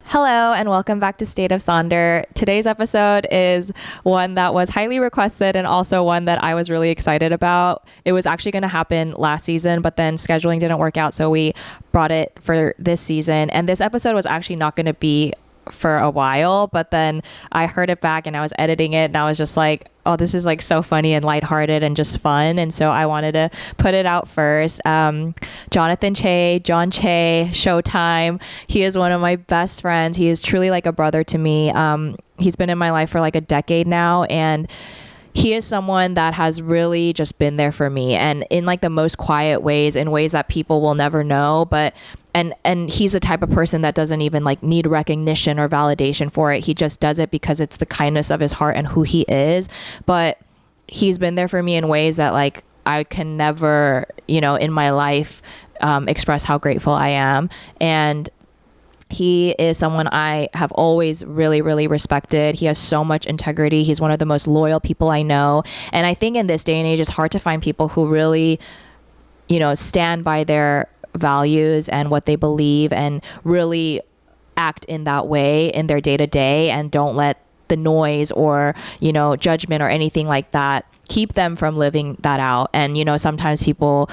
Hello and welcome back to State of Sonder. Today's episode is one that was highly requested and also one that I was really excited about. It was actually going to happen last season, but then scheduling didn't work out, so we brought it for this season. And this episode was actually not going to be for a while, but then I heard it back and I was editing it and I was just like, oh, this is like so funny and lighthearted and just fun. And so I wanted to put it out first. Jonathan Chae, John Chae, Showtime. He is one of my best friends. He is truly like a brother to me. He's been in my life for like a decade now, and he is someone that has really just been there for me, and in like the most quiet ways, in ways that people will never know. But and he's the type of person that doesn't even like need recognition or validation for it. He just does it because it's the kindness of his heart and who he is. But he's been there for me in ways that like I can never, in my life express how grateful I am. And he is someone I have always really, really respected. He has so much integrity. He's one of the most loyal people I know. And I think in this day and age, it's hard to find people who really, stand by their values and what they believe and really act in that way in their day to day and don't let the noise or, judgment or anything like that keep them from living that out. And, sometimes people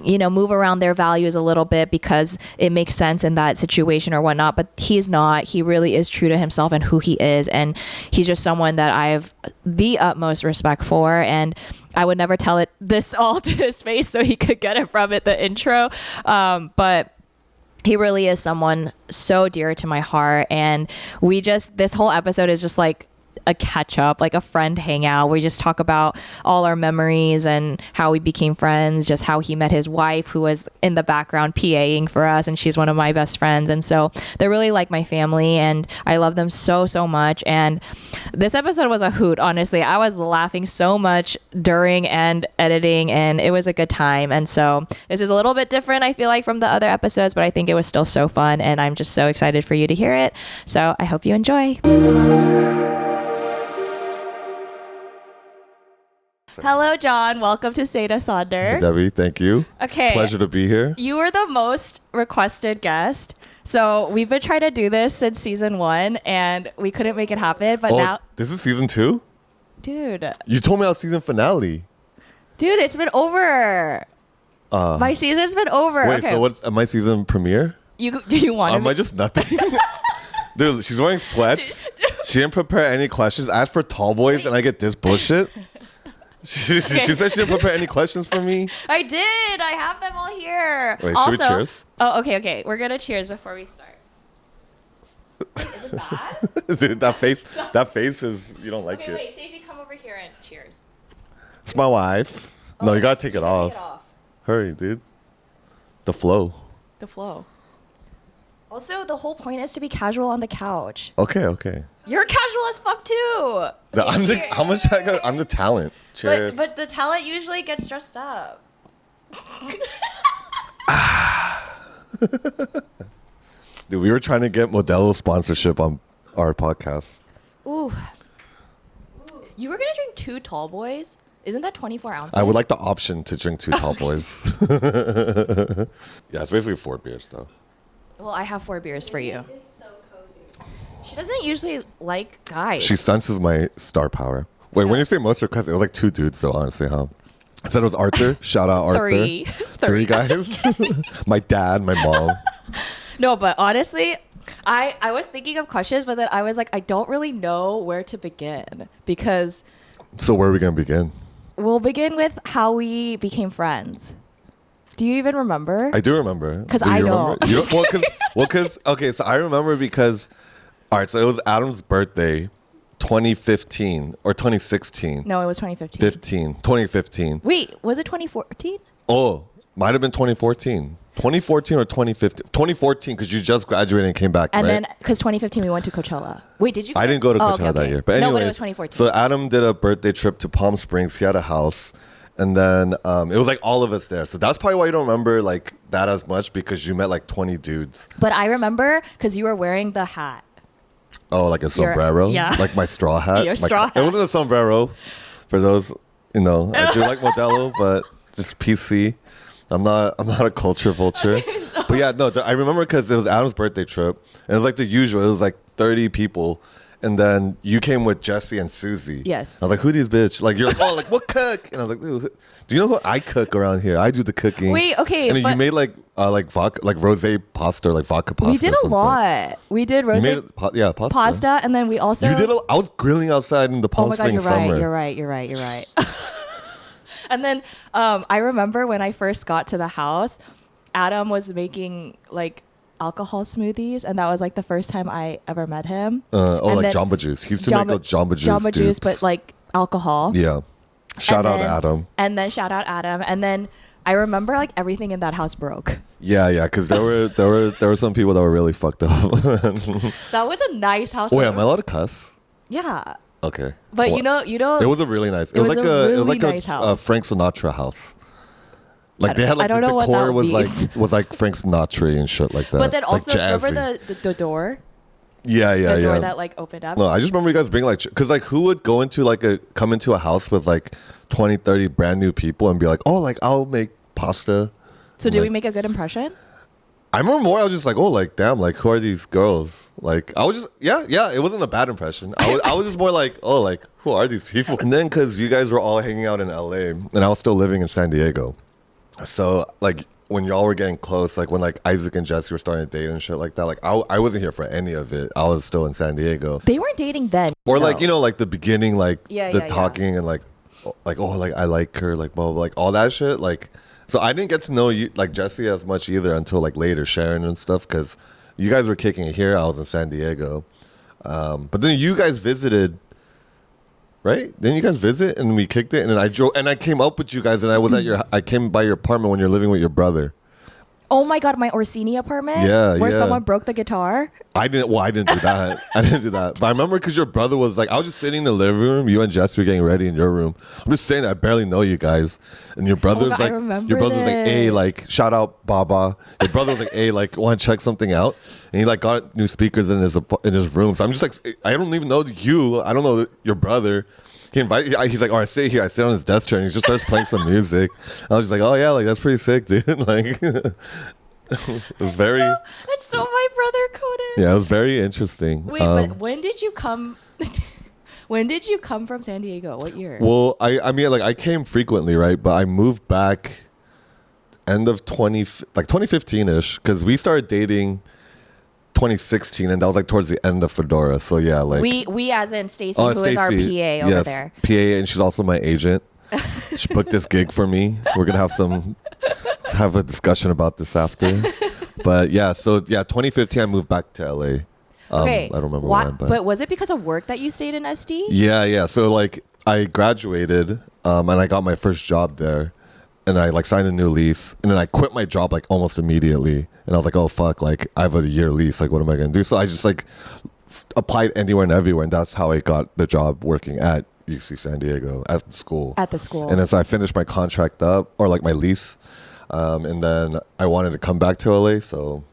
move around their values a little bit because it makes sense in that situation or whatnot, but he's not. He really is true to himself and who he is, and he's just someone that I have the utmost respect for, and I would never tell it this all to his face so he could get it from the intro, but he really is someone so dear to my heart. And this whole episode is just like a catch up, like a friend hangout. We just talk about all our memories and how we became friends, just how he met his wife, who was in the background PAing for us, and she's one of my best friends. And so they're really like my family, and I love them so, so much. And this episode was a hoot, honestly. I was laughing so much during and editing, and it was a good time. And so this is a little bit different, I feel like, from the other episodes, but I think it was still so fun, and I'm just so excited for you to hear it. So I hope you enjoy. Hello, John. Welcome to State of Sonder. Hey, Debbie, thank you. Okay. Pleasure to be here. You were the most requested guest. So we've been trying to do this since season 1 and we couldn't make it happen. But now... This is season 2? Dude. You told me about season finale. Dude, it's been over. My season's been over. Wait, okay. so what's my season premiere? Do you want to... Am I just nothing? Dude, she's wearing sweats. She didn't prepare any questions. I asked for tall boys and I get this bullshit. She said she didn't prepare any questions for me. I did. I have them all here. Wait, also, should we cheers? Oh, okay. We're going to cheers before we start. Is it bad? Dude, that face is, you don't like it. Wait, Stacey, come over here and cheers. It's my wife. No, you gotta take it off. Hurry, dude. The flow. Also, the whole point is to be casual on the couch. Okay. You're casual as fuck too. I'm the talent. Cheers. But the talent usually gets dressed up. Dude, we were trying to get Modelo sponsorship on our podcast. Ooh. You were gonna drink 2 tall boys? Isn't that 24 ounces? I would like the option to drink 2 tall boys. Yeah, it's basically 4 beers though. Well, I have 4 beers for you. It's so cozy. She doesn't usually like guys. She senses my star power. Wait, when you say most requests, it was like 2 dudes though, honestly, huh? I said it was Arthur. Shout out Arthur. 3 guys. My dad, my mom. No, but honestly, I was thinking of questions, but then I was like, I don't really know where to begin because... So where are we going to begin? We'll begin with how we became friends. Do you even remember? I do remember. Because I don't. Okay, so I remember because, all right, so it was Adam's birthday, 2015 or 2016. No, it was 2015. 2015. Wait, was it 2014? Oh, might have been 2014. 2014 or 2015? 2014, because you just graduated and came back, and right? then, because 2015 we went to Coachella. Wait, did you? I didn't go to Coachella that year. But anyways, no, but it was 2014. So Adam did a birthday trip to Palm Springs. He had a house. And then it was like all of us there. So that's probably why you don't remember like that as much, because you met like 20 dudes. But I remember because you were wearing the hat. Oh, like a sombrero? Yeah. Like my straw hat? Your straw hat. It wasn't a sombrero. For those, I do like Modelo, but just PC. I'm not a culture vulture. Okay, so- But yeah, no, I remember because it was Adam's birthday trip. And it was like the usual. It was like 30 people. And then you came with Jesse and Susie. Yes. I was like, who these bitch? Like, you're like, oh, like, what cook? And I was like, dude, do you know who I cook around here? I do the cooking. Wait, okay, And then but- you made like vodka, like rosé pasta or like vodka pasta. We did or a something. lot. We did You rosé made pasta. pasta, and then we also. You did. I was grilling outside in the Oh Palm my God, Springs you're right. summer. You're right. And then I remember when I first got to the house, Adam was making like alcohol smoothies, and that was like the first time I ever met him. And Like then Jamba Juice. He used to make like Jamba Juice. Jamba Juice, dupes. but like alcohol. Yeah. Shout out then- Adam. And then shout out Adam. And then I remember like everything in that house broke. Yeah, because there were some people that were really fucked up. That was a nice house. Wait, am I allowed to cuss? Yeah. Okay. But Well, you know, it was a really nice. It it was was like a it was really like nice a house. Frank Sinatra house. Like they had like I don't the know what decor that was means. like Frank Sinatra and shit like that. but then like also remember jazzy. the door, yeah the door that like opened up. No, I just remember you guys being like, because like who would come into a house with like 20, 30 brand new people and be like, oh, like I'll make pasta. So did we like- make a good impression? I remember more. I was just like, oh, like damn, like who are these girls? Like I was just, yeah. It wasn't a bad impression. I was just more like, oh, like who are these people? And then because you guys were all hanging out in LA and I was still living in San Diego, so like when y'all were getting close, like when like Isaac and Jesse were starting to date and shit like that, like I wasn't here for any of it. I was still in San Diego. They weren't dating then. Or no. like like the beginning, like Yeah, the yeah, yeah. talking and like oh, like I like her, like blah, blah, blah, like all that shit. Like so I didn't get to know you like Jesse as much either until like later, Sharon and stuff, because you guys were kicking it here. I was in San Diego, but then you guys visited, right? Then you guys visit and we kicked it, and then I drove and I came up with you guys, and I came by your apartment when you're living with your brother. Oh my God, my Orsini apartment. Yeah, where yeah. someone broke the guitar. I didn't do that. I didn't do that. But I remember because your brother was like, I was just sitting in the living room. You and Jess were getting ready in your room. I'm just saying, I barely know you guys. And your brother's God, I like, remember your brother's like, hey, this. like, shout out Baba. Your brother was like, hey, like, want to check something out? And he like got new speakers in his room. So I'm just like, I don't even know you. I don't know your brother. He's like, all right, sit here. I sit on his desk chair and he just starts playing some music. I was just like, oh yeah, like that's pretty sick, dude. Like. It was very That's so my brother Conan. yeah, it was very interesting. Wait, but when did you come? When did you come from San Diego? What year? Well, I mean, like I came frequently, right? But I moved back end of 2015 ish, because we started dating 2016, and that was like towards the end of Fedora. So yeah, like we as in Stacy, oh, who is our PA Stacey, over yes, there. PA, and she's also my agent. She booked this gig for me. We're gonna have a discussion about this after. But yeah, so yeah, 2015 I moved back to LA. Okay, I don't remember why, when, but was it because of work that you stayed in SD? yeah. So like I graduated, and I got my first job there, and I like signed a new lease, and then I quit my job like almost immediately, and I was like, oh fuck, like I have a year lease, like what am I gonna do? So I just like applied anywhere and everywhere, and that's how I got the job working at UC San Diego at the school. At the school. And then so I finished my contract up, or like my lease, and then I wanted to come back to LA, so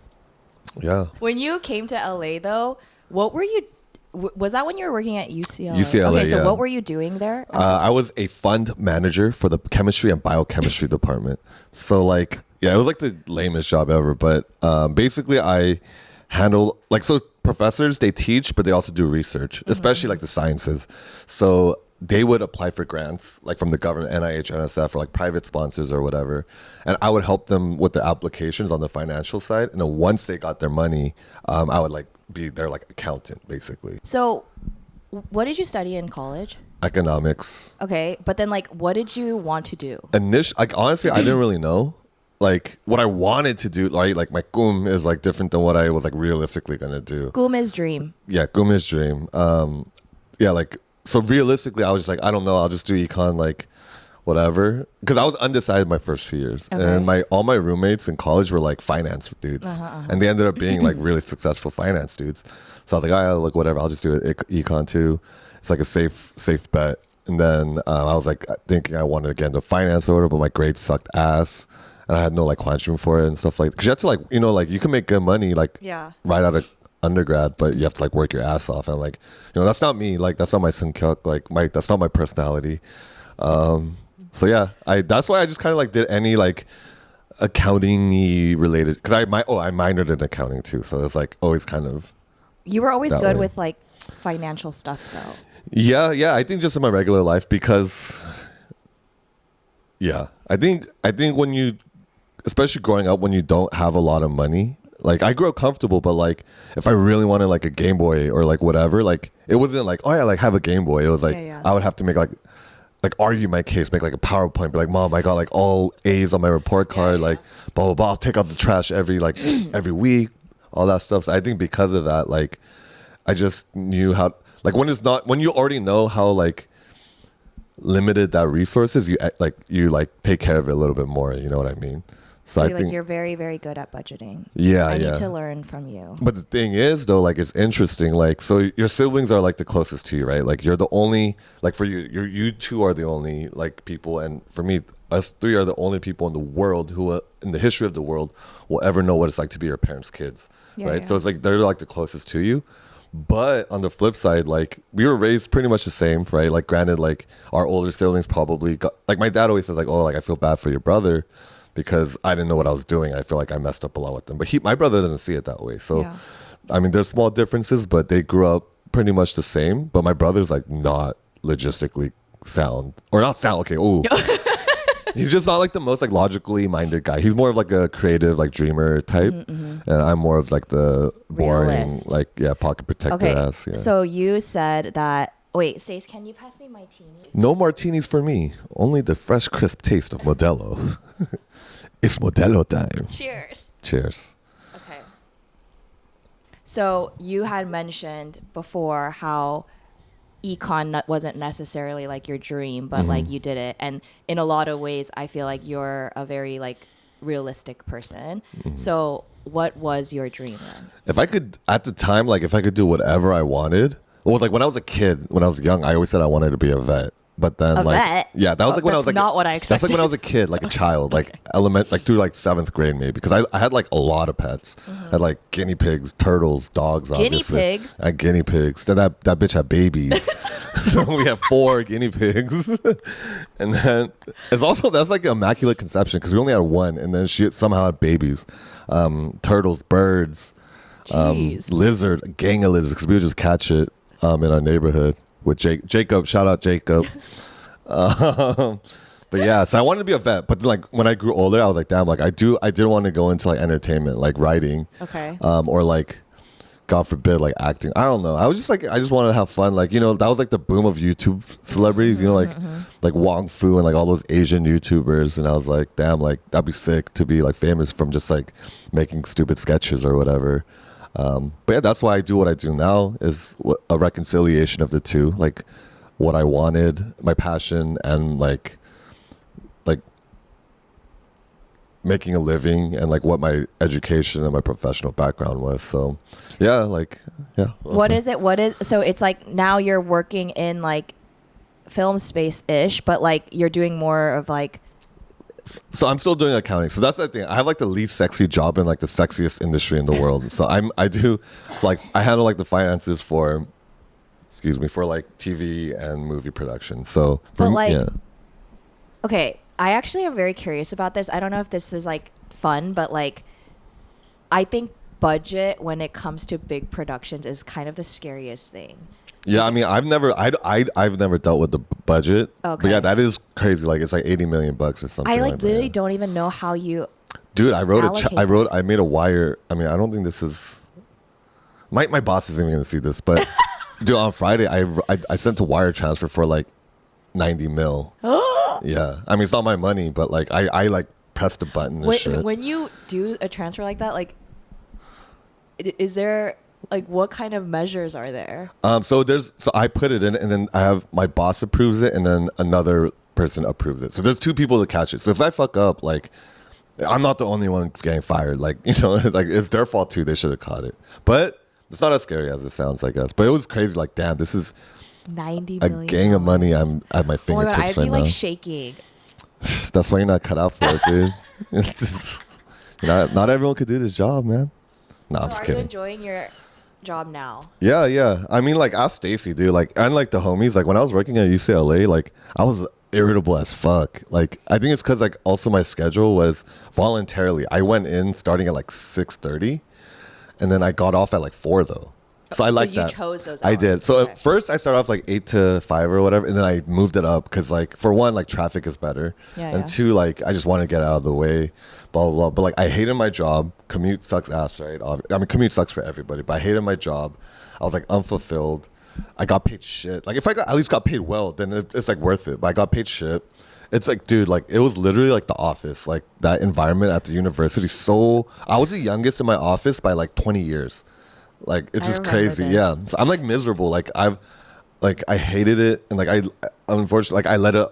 yeah. When you came to LA though, what were you? Was that when you were working at UCLA? UCLA, Okay, so yeah. what were you doing there? I was a fund manager for the chemistry and biochemistry department. So like, yeah, it was like the lamest job ever. But basically, I handle like, so professors, they teach, but they also do research, especially like the sciences. So they would apply for grants, like from the government, NIH, NSF, or like private sponsors or whatever. And I would help them with their applications on the financial side. And then once they got their money, I would like be their like accountant, basically. So, what did you study in college? Economics. Okay, but then like, what did you want to do? Like honestly, I didn't really know. Like what I wanted to do, right? Like my gum is like different than what I was like realistically gonna do. Guma's dream. Yeah, gum is dream. Yeah, like so realistically, I was just like, I don't know. I'll just do econ, like whatever. Because I was undecided my first few years, Okay. and all my roommates in college were like finance dudes, and they ended up being like really successful finance dudes. So I was like, oh, yeah, look, whatever. I'll just do it econ too. It's like a safe bet. And then I was like thinking I wanted to get into finance order, but my grades sucked ass. And I had no like quantity for it and stuff like, because you have to like, like you can make good money like Yeah. right out of undergrad, but you have to like work your ass off. And like, that's not me. Like, that's not my 성격. Like, that's not my personality. So yeah, that's why I just kind of like did any like accounting-y related, because I minored in accounting too. So it's like always kind of. You were always good way. with like financial stuff though. Yeah. I think just in my regular life, because I think when you, especially growing up, when you don't have a lot of money, like I grew up comfortable, but like if I really wanted like a Game Boy or like whatever, like it wasn't like, oh yeah, like have a Game Boy. It was like I would have to make like argue my case, make like a PowerPoint, be like, Mom, I got like all A's on my report card, like blah blah blah. I'll take out the trash every week, all that stuff. So I think because of that, like I just knew how, like when you already know how like limited that resource is, you take care of it a little bit more. You know what I mean? So I think you're very, very good at budgeting. Yeah, I need to learn from you. But the thing is, though, like it's interesting. Like, so your siblings are like the closest to you, right? Like you're the only, like for you two are the only like people, and for me, us three are the only people in the world who, in the history of the world, will ever know what it's like to be your parents' kids, right? Yeah. So it's like they're like the closest to you. But on the flip side, like we were raised pretty much the same, right? Like granted, like our older siblings probably got, like my dad always says like, oh, like I feel bad for your brother, because I didn't know what I was doing. I feel like I messed up a lot with them. But my brother doesn't see it that way. So, I mean, there's small differences, but they grew up pretty much the same. But my brother's like not logistically sound. Or not sound, okay, ooh. He's just not like the most like logically minded guy. He's more of like a creative, like dreamer type. And I'm more of like the boring, realist. Like, pocket protector ass. Yeah. So you said that, wait, Stace, can you pass me my martini? No martinis for me. Only the fresh, crisp taste of Modelo. It's Modelo time. Cheers. Cheers. Okay. So you had mentioned before how econ wasn't necessarily like your dream, but like you did it. And in a lot of ways, I feel like you're a very like realistic person. So what was your dream then? If I could, at the time, like if I could do whatever I wanted. Well, like when I was a kid, when I was young, I always said I wanted to be a vet. But then, vet? Yeah, that was like when I was like, not what I expected. That's like when I was a kid, like a child, like through like 7th grade maybe, because I had like a lot of pets. I had like guinea pigs, turtles, dogs. Obviously. Guinea pigs. I had guinea pigs. Then that bitch had babies, so we had 4 guinea pigs, and then that's like immaculate conception because we only had 1, and then she somehow had babies, turtles, birds, lizard, a gang of lizards because we would just catch it in our neighborhood. With Jacob, shout out Jacob. But yeah, so I wanted to be a vet. But then, like when I grew older, I was like, damn, like I did want to go into like entertainment, like writing, or like, God forbid, like acting. I don't know. I was just like, I just wanted to have fun. Like, that was like the boom of YouTube celebrities. Like Wong Fu and like all those Asian YouTubers. And I was like, damn, like that'd be sick to be like famous from just like making stupid sketches or whatever. But yeah, that's why I do what I do now, is a reconciliation of the two, like what I wanted, my passion, and like making a living, and like what my education and my professional background was. So yeah, what is it so it's like now you're working in like film space-ish, but like you're doing more of like. So I'm still doing accounting. So that's the thing. I have like the least sexy job in like the sexiest industry in the world. So I do like, I handle like the finances for like TV and movie production. So okay, I actually am very curious about this. I don't know if this is like fun, but like I think budget when it comes to big productions is kind of the scariest thing. Yeah, I mean, I've never dealt with the budget. Okay. But yeah, that is crazy. Like it's like $80 million or something. I like literally don't even know how you. Dude, I made a wire. I mean, I don't think this is. My boss isn't even gonna see this, but dude, on Friday I sent a wire transfer for like 90 mil. Yeah, I mean it's not my money, but like I like pressed the button and shit. When you do a transfer like that, like, is there? Like, what kind of measures are there? So I put it in, and then I have my boss approves it, and then another person approves it. So there's 2 people to catch it. So if I fuck up, like, I'm not the only one getting fired. Like, like it's their fault too. They should have caught it. But it's not as scary as it sounds, I guess. But it was crazy. Like, damn, this is 90 a million gang of money. I'm at my fingertips I'd be like now. shaking. That's why you're not cut out for it, dude. Not everyone could do this job, man. No, I'm just kidding. Are you enjoying your job now? Yeah. I mean, like, ask Stacy, dude. Like, and like the homies. Like, when I was working at UCLA, like, I was irritable as fuck. Like, I think it's because like also my schedule was voluntarily. I went in starting at like 6:30, and then I got off at like 4 though. So I like that. So you chose those hours. I did. So Okay. at first I started off like 8 to 5 or whatever, and then I moved it up because like for one, like traffic is better, and two, like I just want to get out of the way, blah blah blah. But like I hated my job. Commute sucks ass, right? I mean, commute sucks for everybody, but I hated my job. I was like unfulfilled. I got paid shit. Like if I at least got paid well, then it's like worth it. But I got paid shit. It's like, dude, like it was literally like the office, like that environment at the university. So I was the youngest in my office by like 20 years. Like it's just crazy. this. Yeah. So I'm like miserable. Like I hated it. And like I unfortunately, like I let it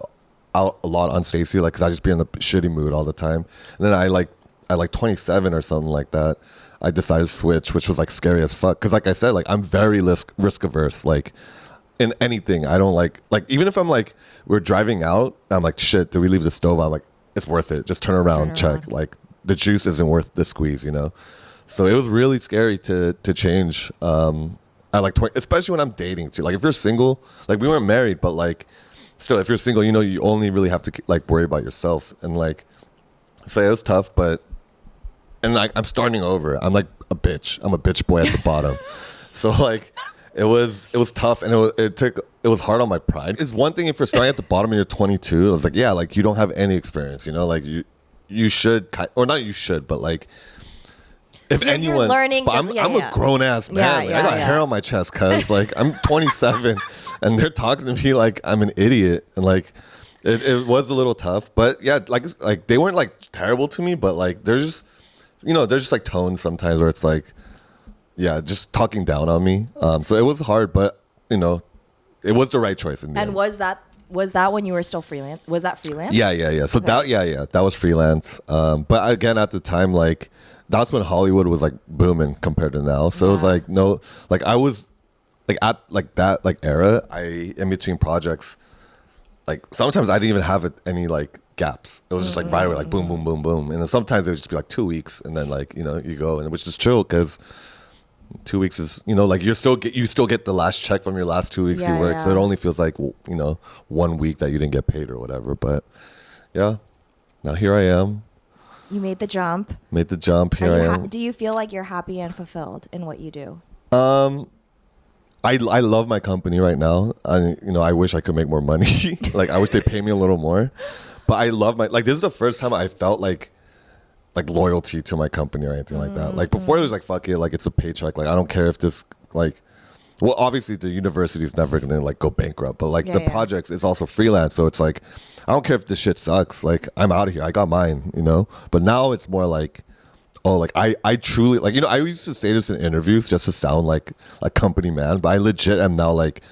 out a lot on Stacy, like, cause I just be in the shitty mood all the time. And then I like, at like 27 or something like that, I decided to switch, which was like scary as fuck. Cause like I said, like I'm very risk averse. Like in anything, I don't like even if I'm like, we're driving out, I'm like, shit, did we leave the stove? I'm like, it's worth it. Just turn around, check. Like the juice isn't worth the squeeze, you know? So it was really scary to change. I like 20, especially when I'm dating too. Like if you're single, like we weren't married, but like still, if you're single, you know, you only really have to like worry about yourself. And like, so it was tough, but, and like I'm starting over. I'm like a bitch. I'm a bitch boy at the bottom. So like, it was tough, and it was hard on my pride. It's one thing if you're starting at the bottom and you're 22. It was like, yeah, like you don't have any experience, you know, like you should, or not you should, but like, if anyone, you're learning, but I'm a grown ass man. Like, I got hair on my chest, cause like I'm 27, and they're talking to me like I'm an idiot, and like it was a little tough. But yeah, like they weren't like terrible to me, but like there's just, you know, there's just like tones sometimes where it's like, yeah, just talking down on me. So it was hard, but you know, it was the right choice in the end. Was that when you were still freelance? Was that freelance? Yeah. So that was freelance. But again, at the time, like that's when Hollywood was like booming compared to now. So it was like like I was like at like that like era. I in between projects, like sometimes I didn't even have any like gaps. It was just like right away, like boom, boom, boom, boom. And then sometimes it would just be like 2 weeks, and then like, you know, you go, and which is chill because 2 weeks is, you know, like you still get the last check from your last 2 weeks you work. So it only feels like, you know, 1 week that you didn't get paid or whatever. But yeah, now here I am. You made the jump. Here I am. Do you feel like you're happy and fulfilled in what you do? I love my company right now. I wish I could make more money. Like I wish they pay me a little more. But I love this is the first time I felt like loyalty to my company or anything like that. Like before it was like, fuck it, like it's a paycheck. Like I don't care if this like, well, obviously the university is never gonna like go bankrupt, but like the projects is also freelance, so it's like I don't care if this shit sucks. Like I'm out of here. I got mine, you know. But now it's more like, oh, like I truly like, you know, I used to say this in interviews just to sound like a company man, but I legit am now like,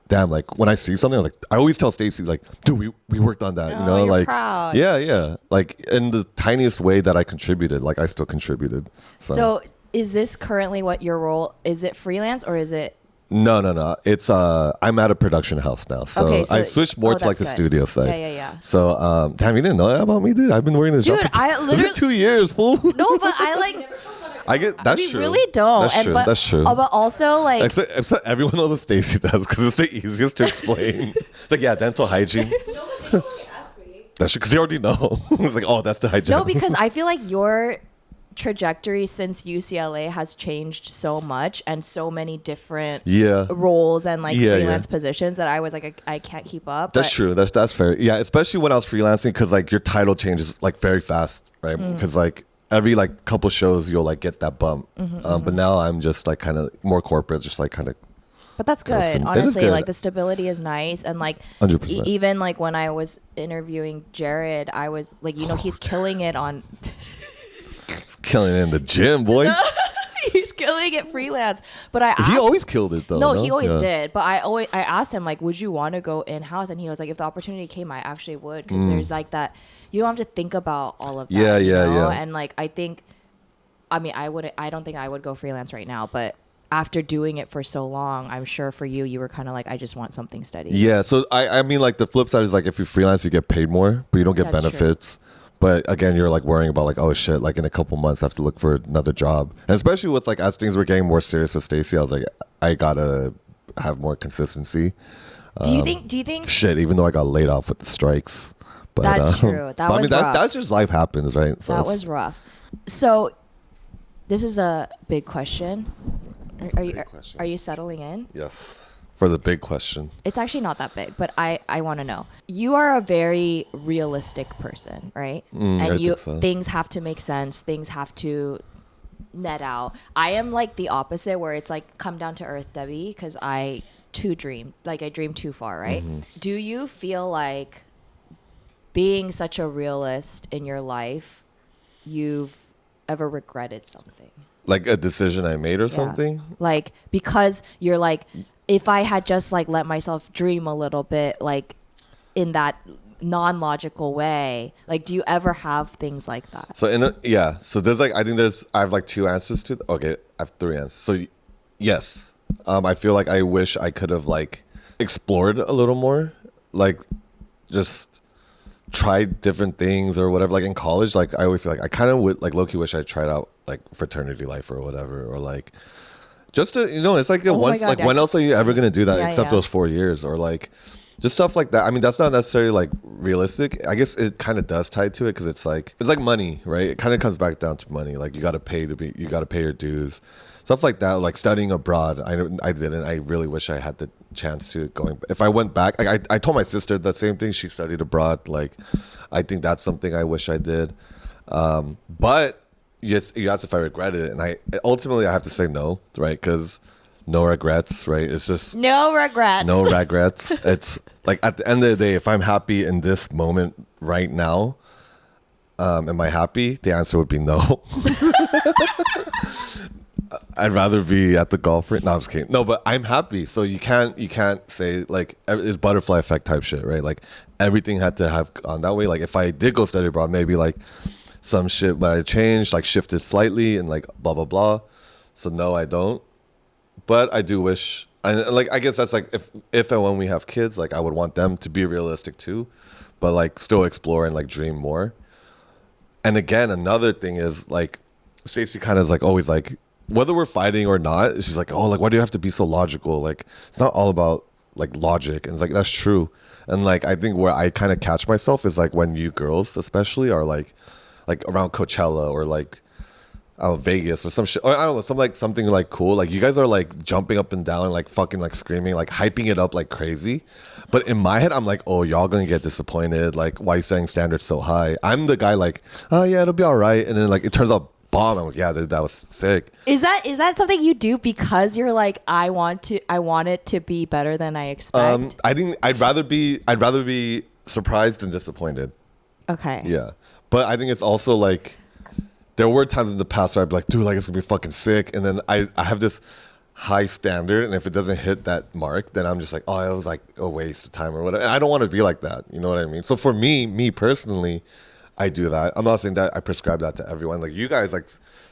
damn, like when I see something, I always tell Stacy like, dude, we worked on that, you know, you're like proud. Yeah, like in the tiniest way that I contributed, like I still contributed. So is this currently what your role is? It freelance or is it? No. It's I'm at a production house now, so, okay, so I switched more to like the studio side. Yeah. So damn, you didn't know that about me, dude. I've been working this job for 2 years, fool. No, but I like. I get that's true. We really don't. That's true. But also like, except everyone knows what Stacy does because it's the easiest to explain. It's like, yeah, dental hygiene. That's because you already know. It's like, oh, that's the hygiene. No, because I feel like your trajectory since UCLA has changed so much and so many different roles and like freelance positions that I was like, I can't keep up. That's true. That's fair. Yeah, especially when I was freelancing, because like your title changes like very fast, right? Because like every like couple shows you'll like get that bump. But now I'm just like kind of more corporate, just like kind of. But that's good. Honestly, good. Like the stability is nice. And like even like when I was interviewing Jared, I was like, you know, he's killing it on killing it in the gym, boy. No, he's killing it freelance. But he always killed it though. No, he always did. But I asked him like, would you want to go in-house? And he was like, if the opportunity came, I actually would, because there's like that, you don't have to think about all of that. Yeah. And like I don't think I would go freelance right now, but after doing it for so long, I'm sure for you were kind of like, I just want something steady. Yeah. So I mean, like the flip side is like if you freelance, you get paid more, but you don't get benefits. True. But again, you're like worrying about like, oh shit, like in a couple months I have to look for another job. And especially with like as things were getting more serious with Stacy, I was like, I gotta have more consistency. Do you think shit, even though I got laid off with the strikes. But that's true. That was rough. That's just life happens, right? So that was rough. So this is a big question. Are you settling in? Yes. For the big question. It's actually not that big, but I want to know. You are a very realistic person, right? And things have to make sense. Things have to net out. I am like the opposite, where it's like come down to earth, Debbie, because I dream too far, right? Do you feel like being such a realist in your life, you've ever regretted something? Like a decision I made or something? Like, because you're like, if I had just like let myself dream a little bit, like in that non-logical way, like, do you ever have things like that? So so there's like, I have like two answers to, okay, I have three answers. So yes, I feel like I wish I could have like explored a little more, like just tried different things or whatever. Like in college, like I always say, like I kind of would like low-key wish I tried out like fraternity life or whatever, or like just to, it's like when else are you ever gonna do that except those 4 years, or like just stuff like that. I mean, that's not necessarily like realistic. I guess it kind of does tie to it, because it's like money, right? It kind of comes back down to money. Like you got to pay your dues, stuff like that. Like studying abroad, I didn't. I really wish I had the chance to going. If I went back, I told my sister the same thing. She studied abroad. Like I think that's something I wish I did. But yes, you asked if I regretted it, and I have to say no, right? Because no regrets, right? It's just no regrets. It's like at the end of the day, if I'm happy in this moment right now, am I happy? The answer would be no. I'd rather be at the golf range. No, I'm just kidding. No, but I'm happy. So you can't say like it's butterfly effect type shit, right? Like everything had to have gone that way. Like if I did go study abroad, maybe like some shit might have changed, like shifted slightly and like blah, blah, blah. So no, I don't. But I do wish, and like I guess that's like if and when we have kids, like I would want them to be realistic too, but like still explore and like dream more. And again, another thing is like Stacey kind of is like always like, whether we're fighting or not, she's like, oh, like why do you have to be so logical? Like it's not all about like logic. And it's like, that's true. And like I think where I kind of catch myself is like when you girls especially are like around Coachella or like Vegas or some shit, or I don't know, something like cool. Like you guys are like jumping up and down, like fucking like screaming, like hyping it up like crazy. But in my head, I'm like, oh, y'all gonna get disappointed. Like, why are you setting standards so high? I'm the guy like, oh yeah, it'll be all right. And then like it turns out bomb. I'm like, yeah, dude, that was sick. Is that something you do because you're like, I want it to be better than I expect? I think I'd rather be surprised than disappointed. Okay. Yeah, but I think it's also like, there were times in the past where I'd be like, dude, like it's gonna be fucking sick. And then I have this high standard, and if it doesn't hit that mark, then I'm just like, oh, it was like a waste of time or whatever. And I don't want to be like that. You know what I mean? So for me personally, I do that. I'm not saying that I prescribe that to everyone. Like you guys, like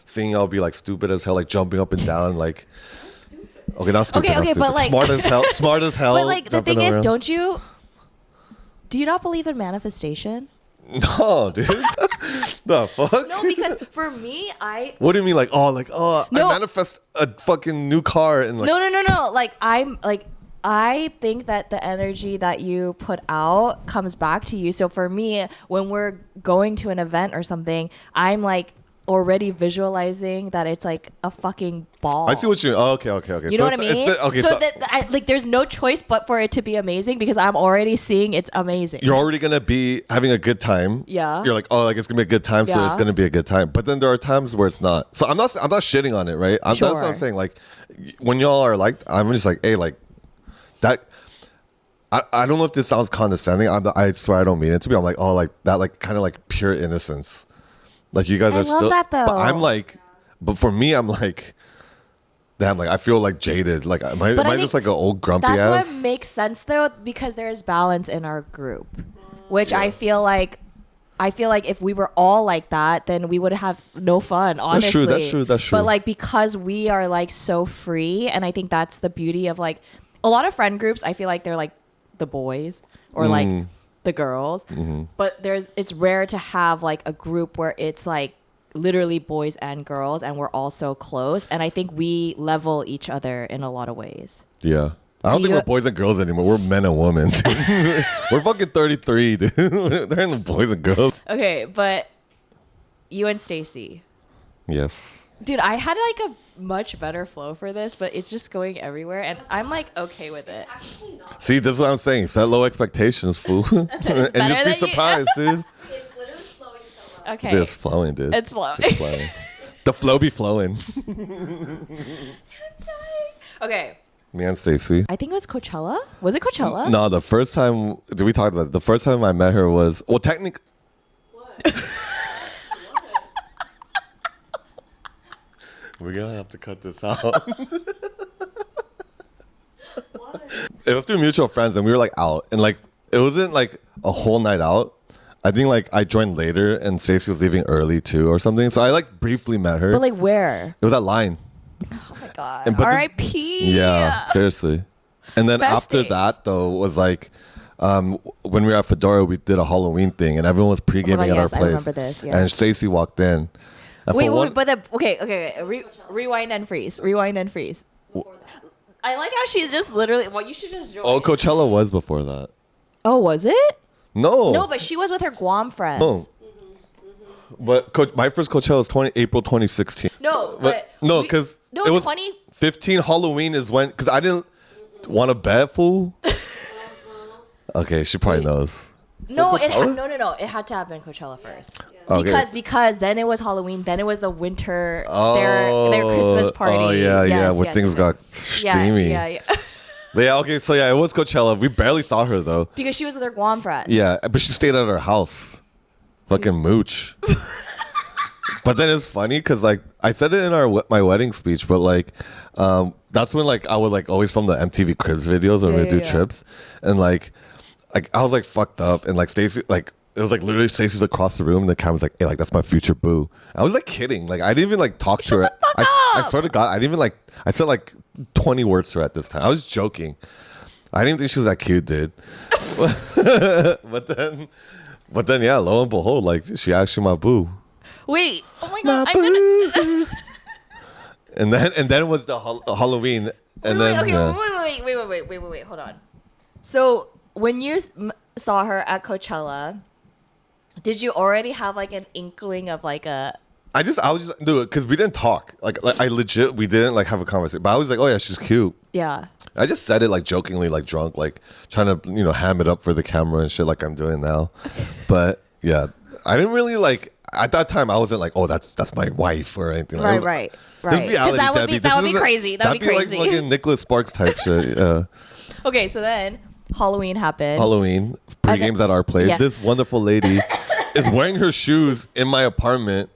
seeing y'all be like stupid as hell, like jumping up and down, like, okay, not stupid. Okay, but like smart as hell. But like the thing is, do you not believe in manifestation? No, dude. The fuck? No, because for me, What do you mean, like, no. I manifest a fucking new car and like. No. Like I think that the energy that you put out comes back to you. So for me, when we're going to an event or something, I'm like already visualizing that it's like a fucking ball. I see what you. Oh, okay. You know what I mean? Like there's no choice but for it to be amazing, because I'm already seeing it's amazing. You're already gonna be having a good time. Yeah. You're like, oh, like it's gonna be a good time, so it's gonna be a good time. But then there are times where it's not. So I'm not shitting on it, right? Sure. That's what I'm saying. Like when y'all are like, I'm just like, hey, like that. I don't know if this sounds condescending. I swear I don't mean it to be. I'm like, oh, like that, like kind of like pure innocence. Like you guys are still. I love that though. But I'm like, but for me, I'm like, damn, like I feel like jaded. Like am I just like an old grumpy ass? That's what makes sense though, because there is balance in our group, which I feel like if we were all like that, then we would have no fun. Honestly, That's true. But like because we are like so free, and I think that's the beauty of like a lot of friend groups. I feel like they're like the boys or like the girls, but it's rare to have like a group where it's like literally boys and girls and we're all so close, and I think we level each other in a lot of ways. Yeah. I don't think we're boys and girls anymore. We're men and women. Dude. We're fucking 33, dude. They're in the boys and girls. Okay, but you and Stacy. Yes. Dude, I had like a much better flow for this, but it's just going everywhere, and I'm like okay with it. See, this is what I'm saying. Set low expectations, fool. And just be surprised, dude. It's literally flowing so well. Okay. It's flowing, dude. It's flowing. It's flowing. The flow be flowing. Okay. Me and Stacy. I think it was Coachella. Was it Coachella? No, the first time, did we talk about it? The first time I met her was, well, technically. What? We're going to have to cut this out. What? It was through mutual friends, and we were like out. And like, it wasn't like a whole night out. I think like I joined later, and Stacey was leaving early too or something. So I like briefly met her. But like where? It was at Line. Oh my god. And- but the- R.I.P. Yeah, seriously. And then Best after days. that, though, was like when we were at Fedora, we did a Halloween thing, and everyone was pre-gaming at yes, our I place. remember this, yeah. And Stacey walked in. And Wait, for one- but okay. Rewind and freeze. Rewind and freeze. I like how she's just literally. Well, you should just join. Oh, Coachella was before that. Oh, was it? No. No, but she was with her Guam friends. No. But my first Coachella was April 2016. No, But no, because no, it was 20. Halloween is when, because I didn't want to bet, fool. Okay, she probably knows. No, Coachella? no. It had to have been Coachella first. Okay. Because then it was Halloween, then it was the winter their Christmas party. Oh yeah, Yes, where yes, things yes. got Yeah, streamy. yeah. But yeah, okay, so yeah, it was Coachella. We barely saw her though. Because she was with her Guam friends. Yeah, but she stayed at our house. Fucking mooch. But then it's funny because like I said it in my wedding speech, but like that's when like I would like always film the MTV Cribs videos when we do trips, and like I was like fucked up, and like Stacey like. It was like literally Stacey's across the room, and the camera's like, "Hey, like that's my future boo." I was like kidding, like I didn't even like talk to her. I swear to God, I didn't even like. I said like 20 words to her at this time. I was joking. I didn't think she was that cute, dude. but then, yeah, lo and behold, like she actually my boo. Wait. Oh my My god. boo. And then was the Halloween, and then Wait. Hold on. So when you saw her at Coachella, did you already have like an inkling of like a? I was just do it because we didn't talk. Like I legit, we didn't like have a conversation. But I was like, oh yeah, she's cute. Yeah. I just said it like jokingly, like drunk, like trying to ham it up for the camera and shit, like I'm doing now. But yeah, I didn't really like at that time. I wasn't like, oh, that's my wife or anything. Right. This reality, that would Debbie. be This is crazy. That'd be crazy. like fucking Nicholas Sparks type shit. Yeah. Okay, so then Halloween happened. Halloween pre-games at our place. Yeah. This wonderful lady is wearing her shoes in my apartment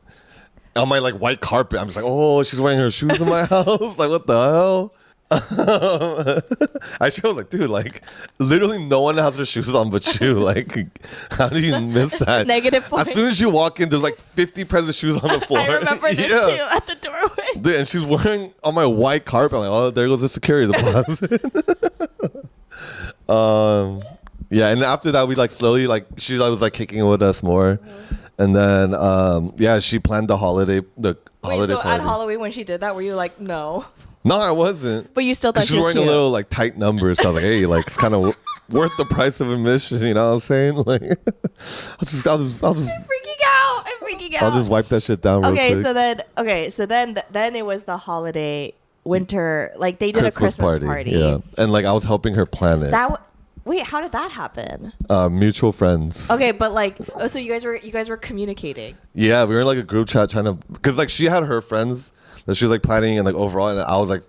on my like white carpet. I'm just like, oh, she's wearing her shoes in my house. Like, what the hell? I was like, dude, like literally no one has their shoes on but you. Like, how do you miss that? Negative point. As soon as you walk in, there's like 50 pairs of shoes on the floor. I remember this Yeah. too at the doorway. Dude, and she's wearing on my white carpet. I'm like, oh, there goes the security deposit. Yeah, and after that, we like slowly like she was like kicking it with us more, and then yeah, she planned the holiday Wait, so party. at Halloween when she did that, were you like, no? No, I wasn't. But you still thought She's she was wearing cute. a little like tight number, so I was like, hey, like it's kind of worth the price of admission. You know what I'm saying? Like, I'll just I'm freaking out. I'll just wipe that shit down. Real quick. So then it was the holiday winter, like they did a Christmas party. Yeah, and like I was helping her plan it. Wait, how did that happen? Mutual friends. Okay, but like, oh, so you guys were communicating. Yeah, we were in like a group chat trying to, because like she had her friends that she was like planning and like overall, and I was like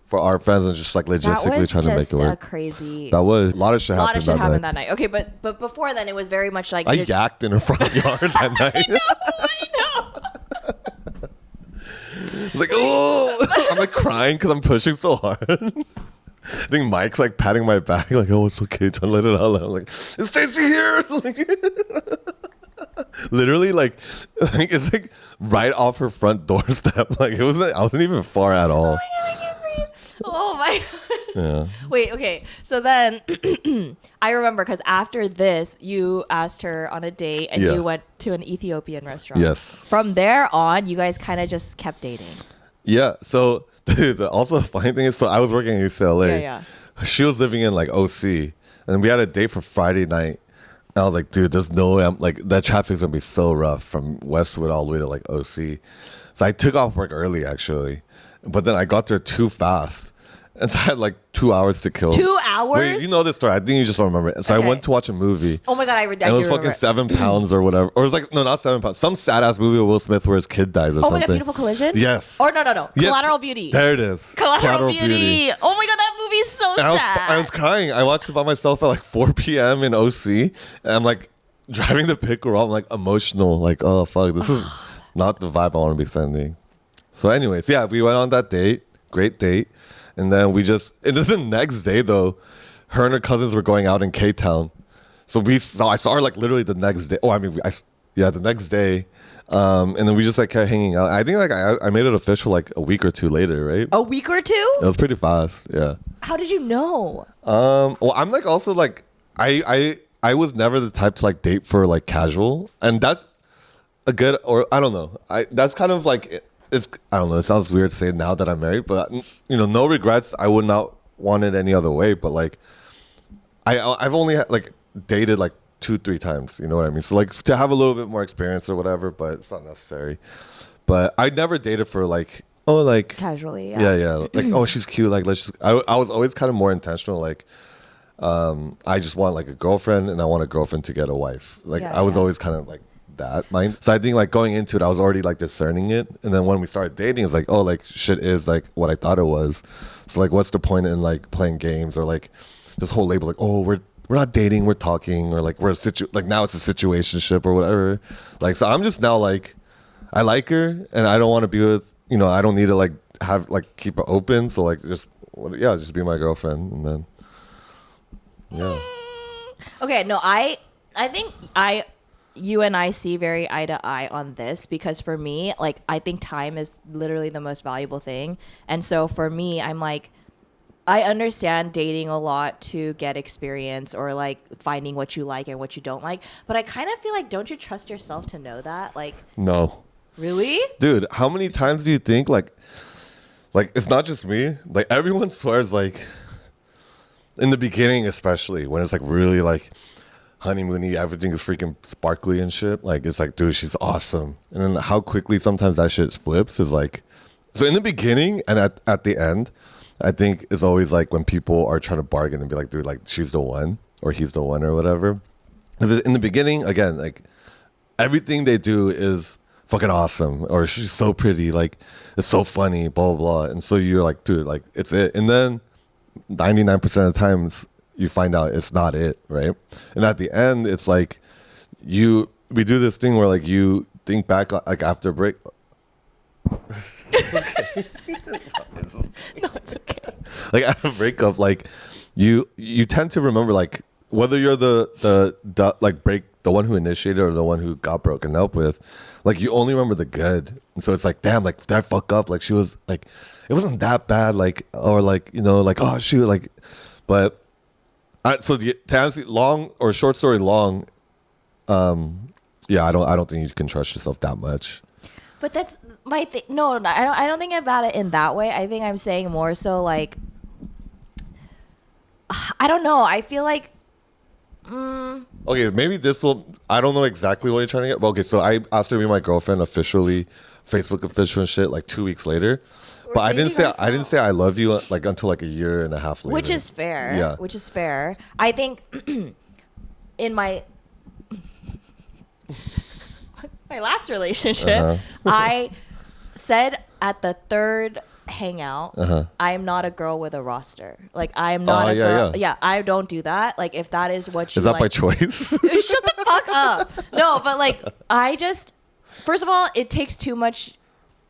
for our friends and just like logistically trying to make it work. Crazy. That was a lot of shit happened that night. Okay, but before then it was very much like I yacked in her front yard that night. I know. It's like, oh, I'm like crying because I'm pushing so hard. I think Mike's like patting my back, like, oh, it's okay, trying to let it out. I'm like, is Stacey here? Like, literally, like it's like right off her front doorstep. Like I wasn't even far at all. Oh my god, I can't breathe. Oh my god. Yeah. Wait, okay. So then I remember because after this, you asked her on a date and Yeah. you went to an Ethiopian restaurant. Yes. From there on, you guys kind of just kept dating. Yeah. So also the funny thing is, so I was working in UCLA. Yeah. She was living in like OC, and we had a date for Friday night. And I was like, dude, there's no way I'm like that traffic's gonna be so rough from Westwood all the way to like OC. So I took off work early actually, but then I got there too fast, and so I had like 2 hours to kill. 2 hours? Wait, you know this story? I think you just don't remember it. So Okay. I went to watch a movie. Oh my God, I And it was do fucking remember. 7 pounds or whatever. Or it was like, no, not 7 pounds. Some sad ass movie with Will Smith where his kid dies or Oh something. my God, Beautiful Collision? Yes. Or no. Yes. Collateral Beauty. There it is. Collateral Beauty. Oh my God, that movie's so And sad. I was crying. I watched it by myself at like 4 p.m. in OC. And I'm like driving the picker. I'm like emotional. Like, oh, fuck. This is not the vibe I want to be sending. So anyways, yeah, we went on that date. Great date. And then and then the next day though, her and her cousins were going out in K-Town. So I saw her like literally the next day. Oh, I mean, the next day. And then we just like kept hanging out. I think like I made it official like a week or two later, right? A week or two? It was pretty fast, yeah. How did you know? Well, I'm like also like I was never the type to like date for like casual, and that's a good or I don't know. That's kind of like I don't know. It sounds weird to say now that I'm married, but you know, no regrets. I would not want it any other way. But like, I've only like dated like 2-3 times. You know what I mean? So like to have a little bit more experience or whatever, but it's not necessary. But I never dated for like Casually, yeah. Like, oh, she's cute. Like, let's just. I was always kind of more intentional. Like, I just want like a girlfriend, and I want a girlfriend to get a wife. Like, Yeah, I was yeah. always kind of like that mind. So I think like going into it, I was already like discerning it. And then when we started dating, it's like, oh, like shit is like what I thought it was. So like, what's the point in like playing games or like this whole label? Like, oh, we're not dating, we're talking, or like like now it's a situationship or whatever. Like, so I'm just now like, I like her, and I don't want to be with. You know, I don't need to like have like keep it open. So like just be my girlfriend, and then yeah. Okay, no, I think you and I see very eye to eye on this because for me, like I think time is literally the most valuable thing. And so for me, I'm like I understand dating a lot to get experience or like finding what you like and what you don't like, but I kind of feel like don't you trust yourself to know that? Like No. really? Dude, how many times do you think like it's not just me, like everyone swears like in the beginning, especially when it's like really like honeymoony, everything is freaking sparkly and shit, like it's like, dude, she's awesome. And then how quickly sometimes that shit flips is like, so in the beginning and at the end, I think it's always like when people are trying to bargain and be like, dude, like she's the one or he's the one or whatever. Because in the beginning, again, like everything they do is fucking awesome, or she's so pretty, like it's so funny, blah blah blah. And so you're like, dude, like it's it. And then 99% of the times you find out it's not it, right? And at the end, it's like we do this thing where like you think back like after a break. No, it's okay. Like at a breakup, like you tend to remember like whether you're the like the one who initiated or the one who got broken up with, like you only remember the good. And so it's like, damn, like did I fuck up? Like she was like, it wasn't that bad, like, or like, you know, like, oh shoot, like, but so to answer long or short story long, yeah, I don't think you can trust yourself that much. But that's my thing. No, I don't think about it in that way. I think I'm saying more so like I don't know. I feel like Okay, maybe this will. I don't know exactly what you're trying to get. But okay, so I asked her to be my girlfriend officially, Facebook official and shit, like 2 weeks later. But I didn't say I love you like until like a year and a half later. which is fair. Yeah. Which is fair. I think in my last relationship, I said at the third hangout, I am not a girl with a roster. Like I am not a girl. Yeah, I don't do that. Like if that is what you Is that like, by choice? shut the fuck up. No, but like I just first of all, it takes too much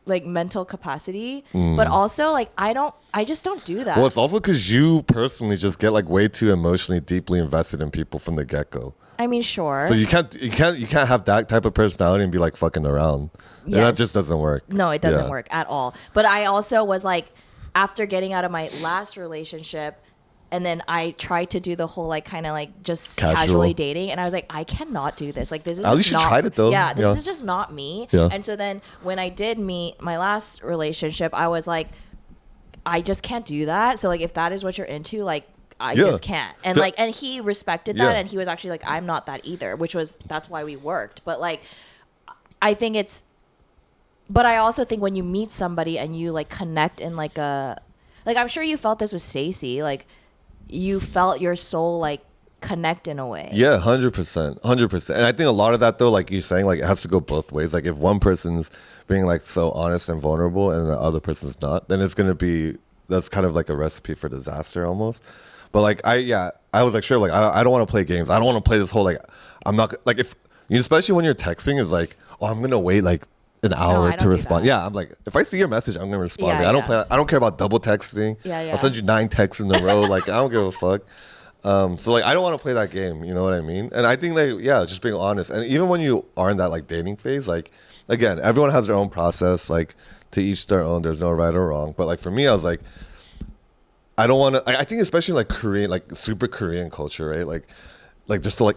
like mental capacity, but also like I just don't do that. Well, it's also because you personally just get like way too emotionally deeply invested in people from the get go. I mean, sure. So you can't have that type of personality and be like fucking around. And that Yes. just doesn't work. No, it doesn't Yeah. work at all. But I also was like, after getting out of my last relationship, and then I tried to do the whole like kind of like just casually dating, and I was like, I cannot do this. Like this is At least you not, tried it though. Yeah, this is just not me. Yeah. And so then when I did meet my last relationship, I was like, I just can't do that. So like if that is what you're into, like I just can't. And like, and he respected that, and he was actually like, I'm not that either, that's why we worked. But like, I think but I also think when you meet somebody and you like connect in like I'm sure you felt this with Stacey, like you felt your soul like connect in a way. Yeah, 100%. And I think a lot of that though, like you're saying, like it has to go both ways. Like if one person's being like so honest and vulnerable and the other person's not, then it's gonna be, that's kind of like a recipe for disaster almost. But like I was like, sure, like I don't want to play games. I don't want to play this whole like, I'm not like, if especially when you're texting is like, oh, I'm gonna wait like an hour to respond. Yeah, I'm like, if I see your message, I'm gonna respond. Yeah, like, I don't care about double texting. Yeah. I'll send you 9 texts in a row. Like I don't give a fuck. So like I don't want to play that game. You know what I mean? And I think like just being honest. And even when you are in that like dating phase, like again, everyone has their own process. Like to each their own. There's no right or wrong. But like for me, I was like, I don't want to. I think especially like Korean, like super Korean culture, right? Like they're still like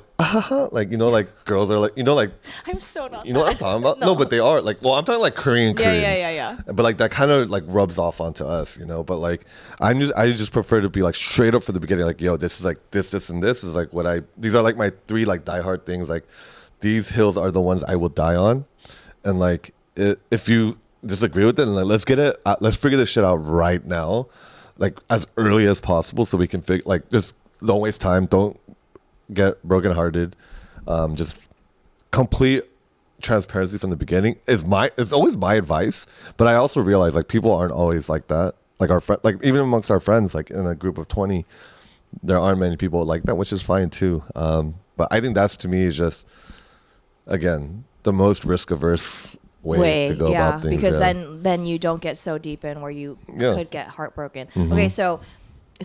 like like girls are like like I'm so not. what I'm talking about? No, but they are like, well, I'm talking like Koreans. Yeah. But like that kind of like rubs off onto us, But like I just prefer to be like straight up from the beginning, like yo, this is like this and this is like these are like my 3 like diehard things. Like these hills are the ones I will die on, and like if you disagree with it, then like, let's figure this shit out right now. Like as early as possible so we can figure like just don't waste time, don't get brokenhearted, just complete transparency from the beginning is always my advice. But I also realize like people aren't always like that, like our friend, like even amongst our friends, like in a group of 20 there aren't many people like that, which is fine too. But I think that's to me is just again the most risk averse way to go about things, because then you don't get so deep in where you could get heartbroken. Okay, so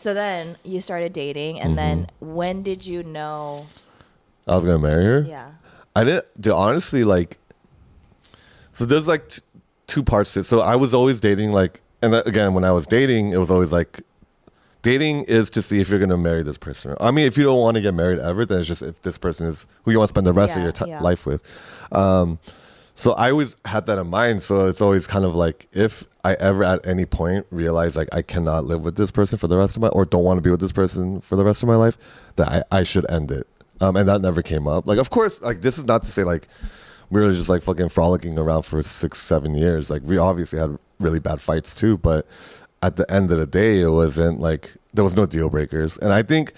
then you started dating, and then when did you know I was gonna marry her? Yeah, I didn't honestly, like, so there's like two parts to it. So I was always dating, like, and again when I was dating, it was always like dating is to see if you're gonna marry this person. I mean, if you don't want to get married ever, then it's just if this person is who you want to spend the rest of your life with. So I always had that in mind. So it's always kind of like if I ever at any point realize like I cannot live with this person for the rest of or don't want to be with this person for the rest of my life, that I should end it. And that never came up. Like, of course, like this is not to say like we were just like fucking frolicking around for 6-7 years. Like we obviously had really bad fights too, but at the end of the day, it wasn't like there was no deal breakers. And I think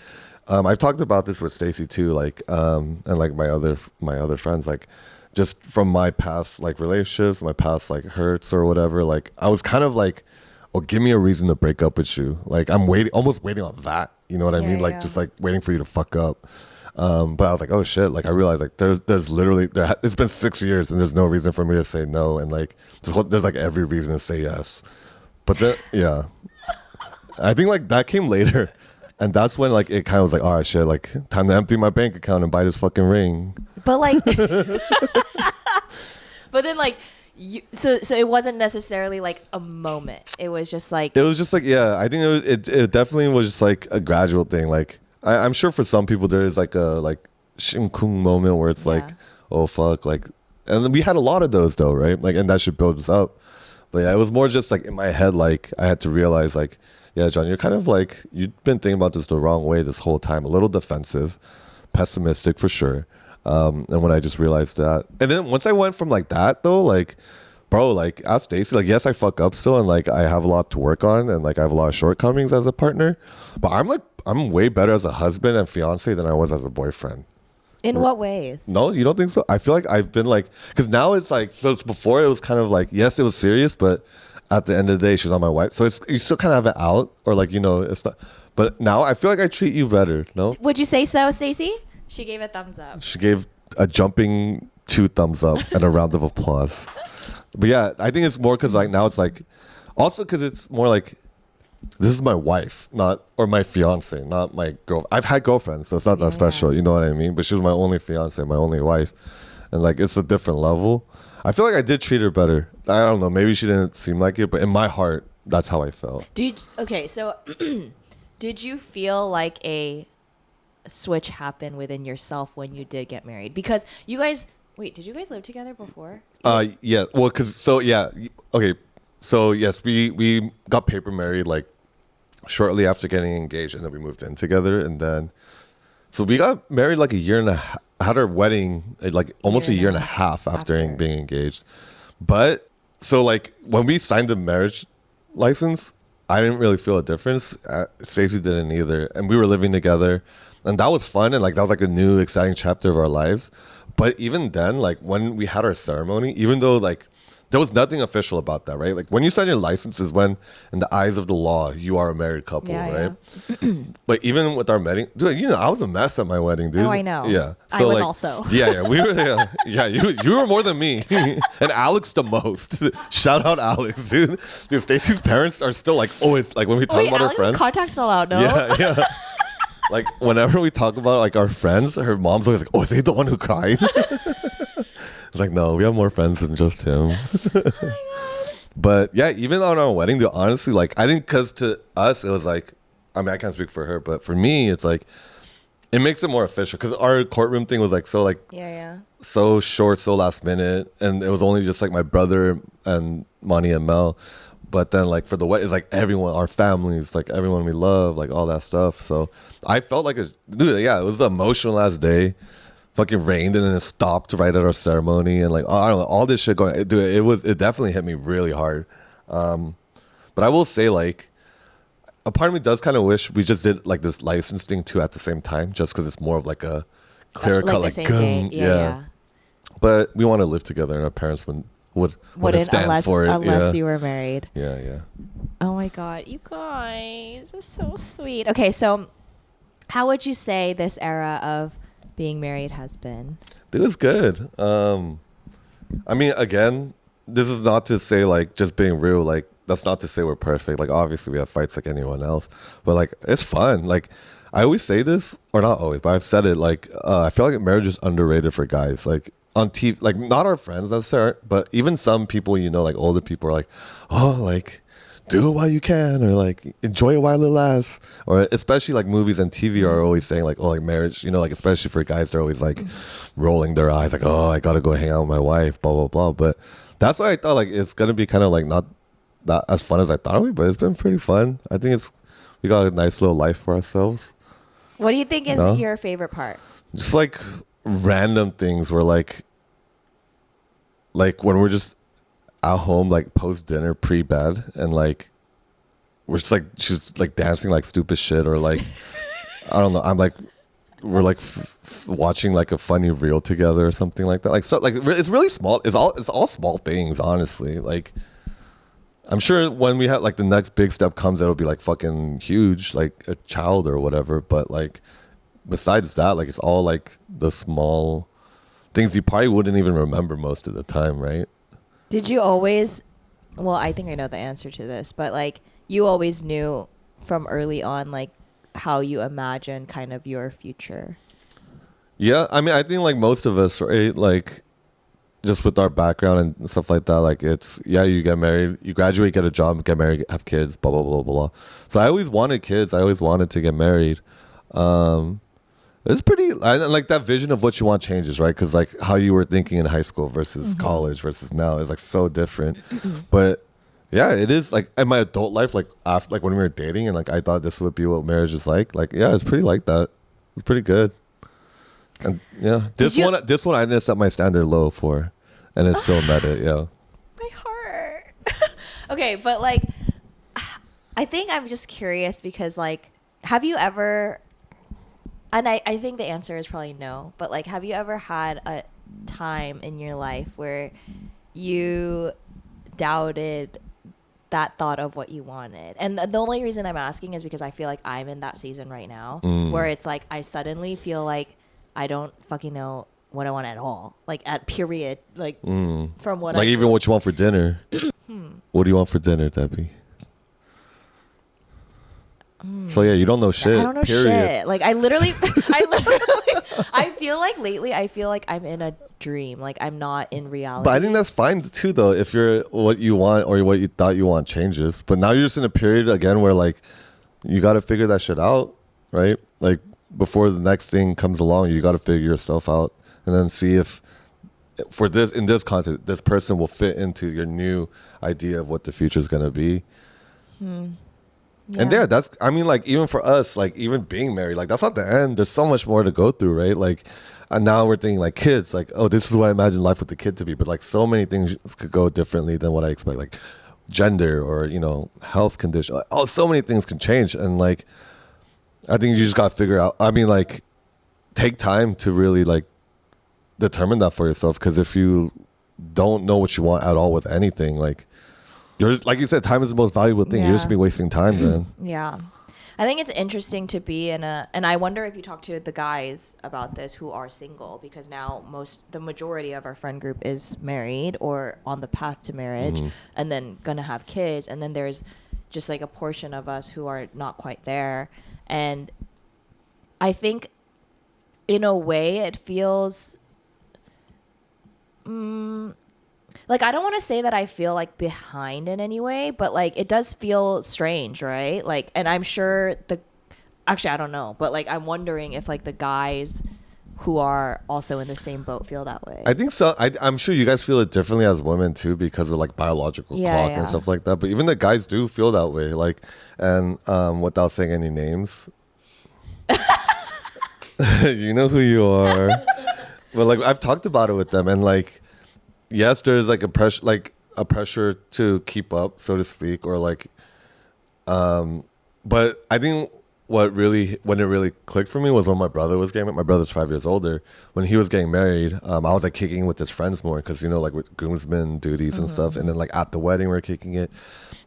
I've talked about this with Stacey too, like and like my other friends, like just from my past like relationships, my past like hurts or whatever, like I was kind of like, oh, give me a reason to break up with you. Like I'm almost waiting on that. You know what I mean? Like just like waiting for you to fuck up. But I was like, oh shit, like I realized like there's literally it's been 6 years and there's no reason for me to say no, and like there's like every reason to say yes. But then I think like that came later. And that's when like it kind of was like, all right, shit, like time to empty my bank account and buy this fucking ring. but like, but then like, so it wasn't necessarily like a moment. It was just like I think it definitely was just like a gradual thing. Like I'm sure for some people there is like a like shinkung moment where it's like, oh fuck, like, and then we had a lot of those though, right? Like, and that should build us up. But yeah, it was more just like in my head, like I had to realize like, yeah, John, you're kind of like, you've been thinking about this the wrong way this whole time. A little defensive, pessimistic for sure. And when I just realized that, and then once I went from like that though, like, bro, like ask Stacey, like, yes, I fuck up still, and like I have a lot to work on, and like I have a lot of shortcomings as a partner, but I'm way better as a husband and fiance than I was as a boyfriend. In what ways? No, you don't think so? I feel like I've been like, because now it's like, before it was kind of like, yes, it was serious, but at the end of the day, she's not my wife. So you still kind of have it out, or like, it's not. But now I feel like I treat you better, no? Would you say so, Stacey? She gave a thumbs up. She gave a jumping 2 thumbs up and a round of applause. But yeah, I think it's more because like now it's like, also because it's more like, this is my wife, or my fiance, not my girl. I've had girlfriends, so it's not that special, you know what I mean? But she was my only fiance, my only wife. And like, it's a different level. I feel like I did treat her better. I don't know, maybe she didn't seem like it, but in my heart, that's how I felt. So did you feel like a switch happened within yourself when you did get married? Because you guys, wait, did you guys live together before? Yeah. Well, okay. So yes, we got paper married like shortly after getting engaged, and then we moved in together, and then so we got married like a year and a half. Had our wedding like almost a year and a half after being engaged. But so like when we signed the marriage license, I didn't really feel a difference. Stacey didn't either, and we were living together, and that was fun, and like that was like a new exciting chapter of our lives. But even then, like when we had our ceremony, even though like there was nothing official about that, right? Like when you sign your license is when, in the eyes of the law, you are a married couple, right? Yeah. But even with our wedding, dude, I was a mess at my wedding, dude. Oh, I know. Yeah, I was also. Yeah, we were. Yeah, you were more than me, and Alex the most. Shout out Alex, dude. Dude, Stacey's parents are still like, it's like when we talk about Alex's our friends. contacts fell out. No. Yeah. Like whenever we talk about like our friends, her mom's always like, is he the one who cried? It's like, no, we have more friends than just him. Oh my God. But yeah, even on our wedding, dude, honestly, like I think because to us it was like, I mean, I can't speak for her, but for me, it's like it makes it more official because our courtroom thing was like so short, so last minute, and it was only just like my brother and Monty and Mel. But then like for the wedding, it's like everyone, our families, like everyone we love, like all that stuff. So I felt like it was an emotional last day. Fucking rained and then it stopped right at our ceremony, and like I don't know, all this shit going. Dude, it definitely hit me really hard. But I will say, like, a part of me does kind of wish we just did like this license thing too at the same time, just because it's more of like a clear cut, like yeah. But we want to live together, and our parents wouldn't stand for it unless you were married. Yeah. Oh my God, you guys are so sweet. Okay, so how would you say this era of being married has been? It was good. I mean, again, this is not to say like just being real, like that's not to say we're perfect. Like obviously we have fights like anyone else, but like it's fun. Like I always say this, or not always, but I've said it, like I feel like marriage is underrated for guys. Like on TV, like not our friends necessarily, but even some people, like older people are like, oh, like do it while you can, or like enjoy it while it lasts, or especially like movies and TV are always saying like, oh, like marriage, like especially for guys, they're always like rolling their eyes like, oh, I gotta go hang out with my wife, blah blah blah. But that's why I thought like it's gonna be kind of like not as fun as I thought it would, but it's been pretty fun. I think we got a nice little life for ourselves. What do you think is your favorite part? Just like random things where like when we're just at home, like post dinner, pre-bed, and like we're just like she's like dancing like stupid shit, or like I don't know, I'm like we're like watching like a funny reel together or something like that. Like so, like it's really small. It's all small things, honestly. Like I'm sure when we have like the next big step comes, it'll be like fucking huge, like a child or whatever. But like besides that, like it's all like the small things you probably wouldn't even remember most of the time, right? Did you always, well, I think I know the answer to this, but like you always knew from early on, like how you imagine kind of your future? Yeah. I mean, I think like most of us, right? Like just with our background and stuff like that, like it's, you get married, you graduate, get a job, get married, have kids, blah, blah, blah, blah, blah. So I always wanted kids. I always wanted to get married. It's pretty, like that vision of what you want changes, right? Because like how you were thinking in high school versus college versus now is like so different. But yeah, it is like in my adult life, like after, like when we were dating, and like I thought this would be what marriage is like yeah, it's pretty like that. It's pretty good. And yeah, this one I didn't set my standard low for, and it still met it. Yeah, my heart. Okay, but like I think I'm just curious because like have you ever, and I think the answer is probably no, but like have you ever had a time in your life where you doubted that thought of what you wanted? And the only reason I'm asking is because I feel like I'm in that season right now where it's like I suddenly feel like I don't fucking know what I want at all, like at period, like from what like even what you want for dinner. What do you want for dinner, Debbie? So yeah, you don't know shit. I don't know shit. Like I literally, I feel like lately, I feel like I'm in a dream. Like I'm not in reality. But I think that's fine too, though. If you're what you want or what you thought you want changes, but now you're just in a period again where like you got to figure that shit out, right? Like before the next thing comes along, you got to figure yourself out and then see if for this in this context, this person will fit into your new idea of what the future is gonna be. And yeah, that's, I mean, like, even for us, like, even being married, like, that's not the end. There's so much more to go through, right? Like, and now we're thinking, like, kids, like, oh, this is what I imagine life with the kid to be. But, like, so many things could go differently than what I expect. Like, gender or, you know, health condition. Like, oh, so many things can change. And, like, I think you just got to figure out, I mean, like, take time to really, like, determine that for yourself. Because if you don't know what you want at all with anything, like, you're, like you said, time is the most valuable thing. You're just be wasting time then. Yeah. I think it's interesting to be in a, and I wonder if you talk to the guys about this who are single, because now the majority of our friend group is married or on the path to marriage and then gonna have kids. And then there's just like a portion of us who are not quite there. And I think in a way it feels, like, I don't want to say that I feel like behind in any way, but like it does feel strange, right? Like, and I'm sure actually, I don't know, but like I'm wondering if like the guys who are also in the same boat feel that way. I think so. I'm sure you guys feel it differently as women too, because of like biological clock and stuff like that. But even the guys do feel that way. Like, and without saying any names, you know who you are. But like I've talked about it with them, and like, yes, there's like a pressure to keep up, so to speak, or like, but I think when it really clicked for me was when my brother was getting married. My brother's 5 years older. When he was getting married, I was like kicking with his friends more because, you know, like with groomsmen duties and stuff. And then like at the wedding, we're kicking it.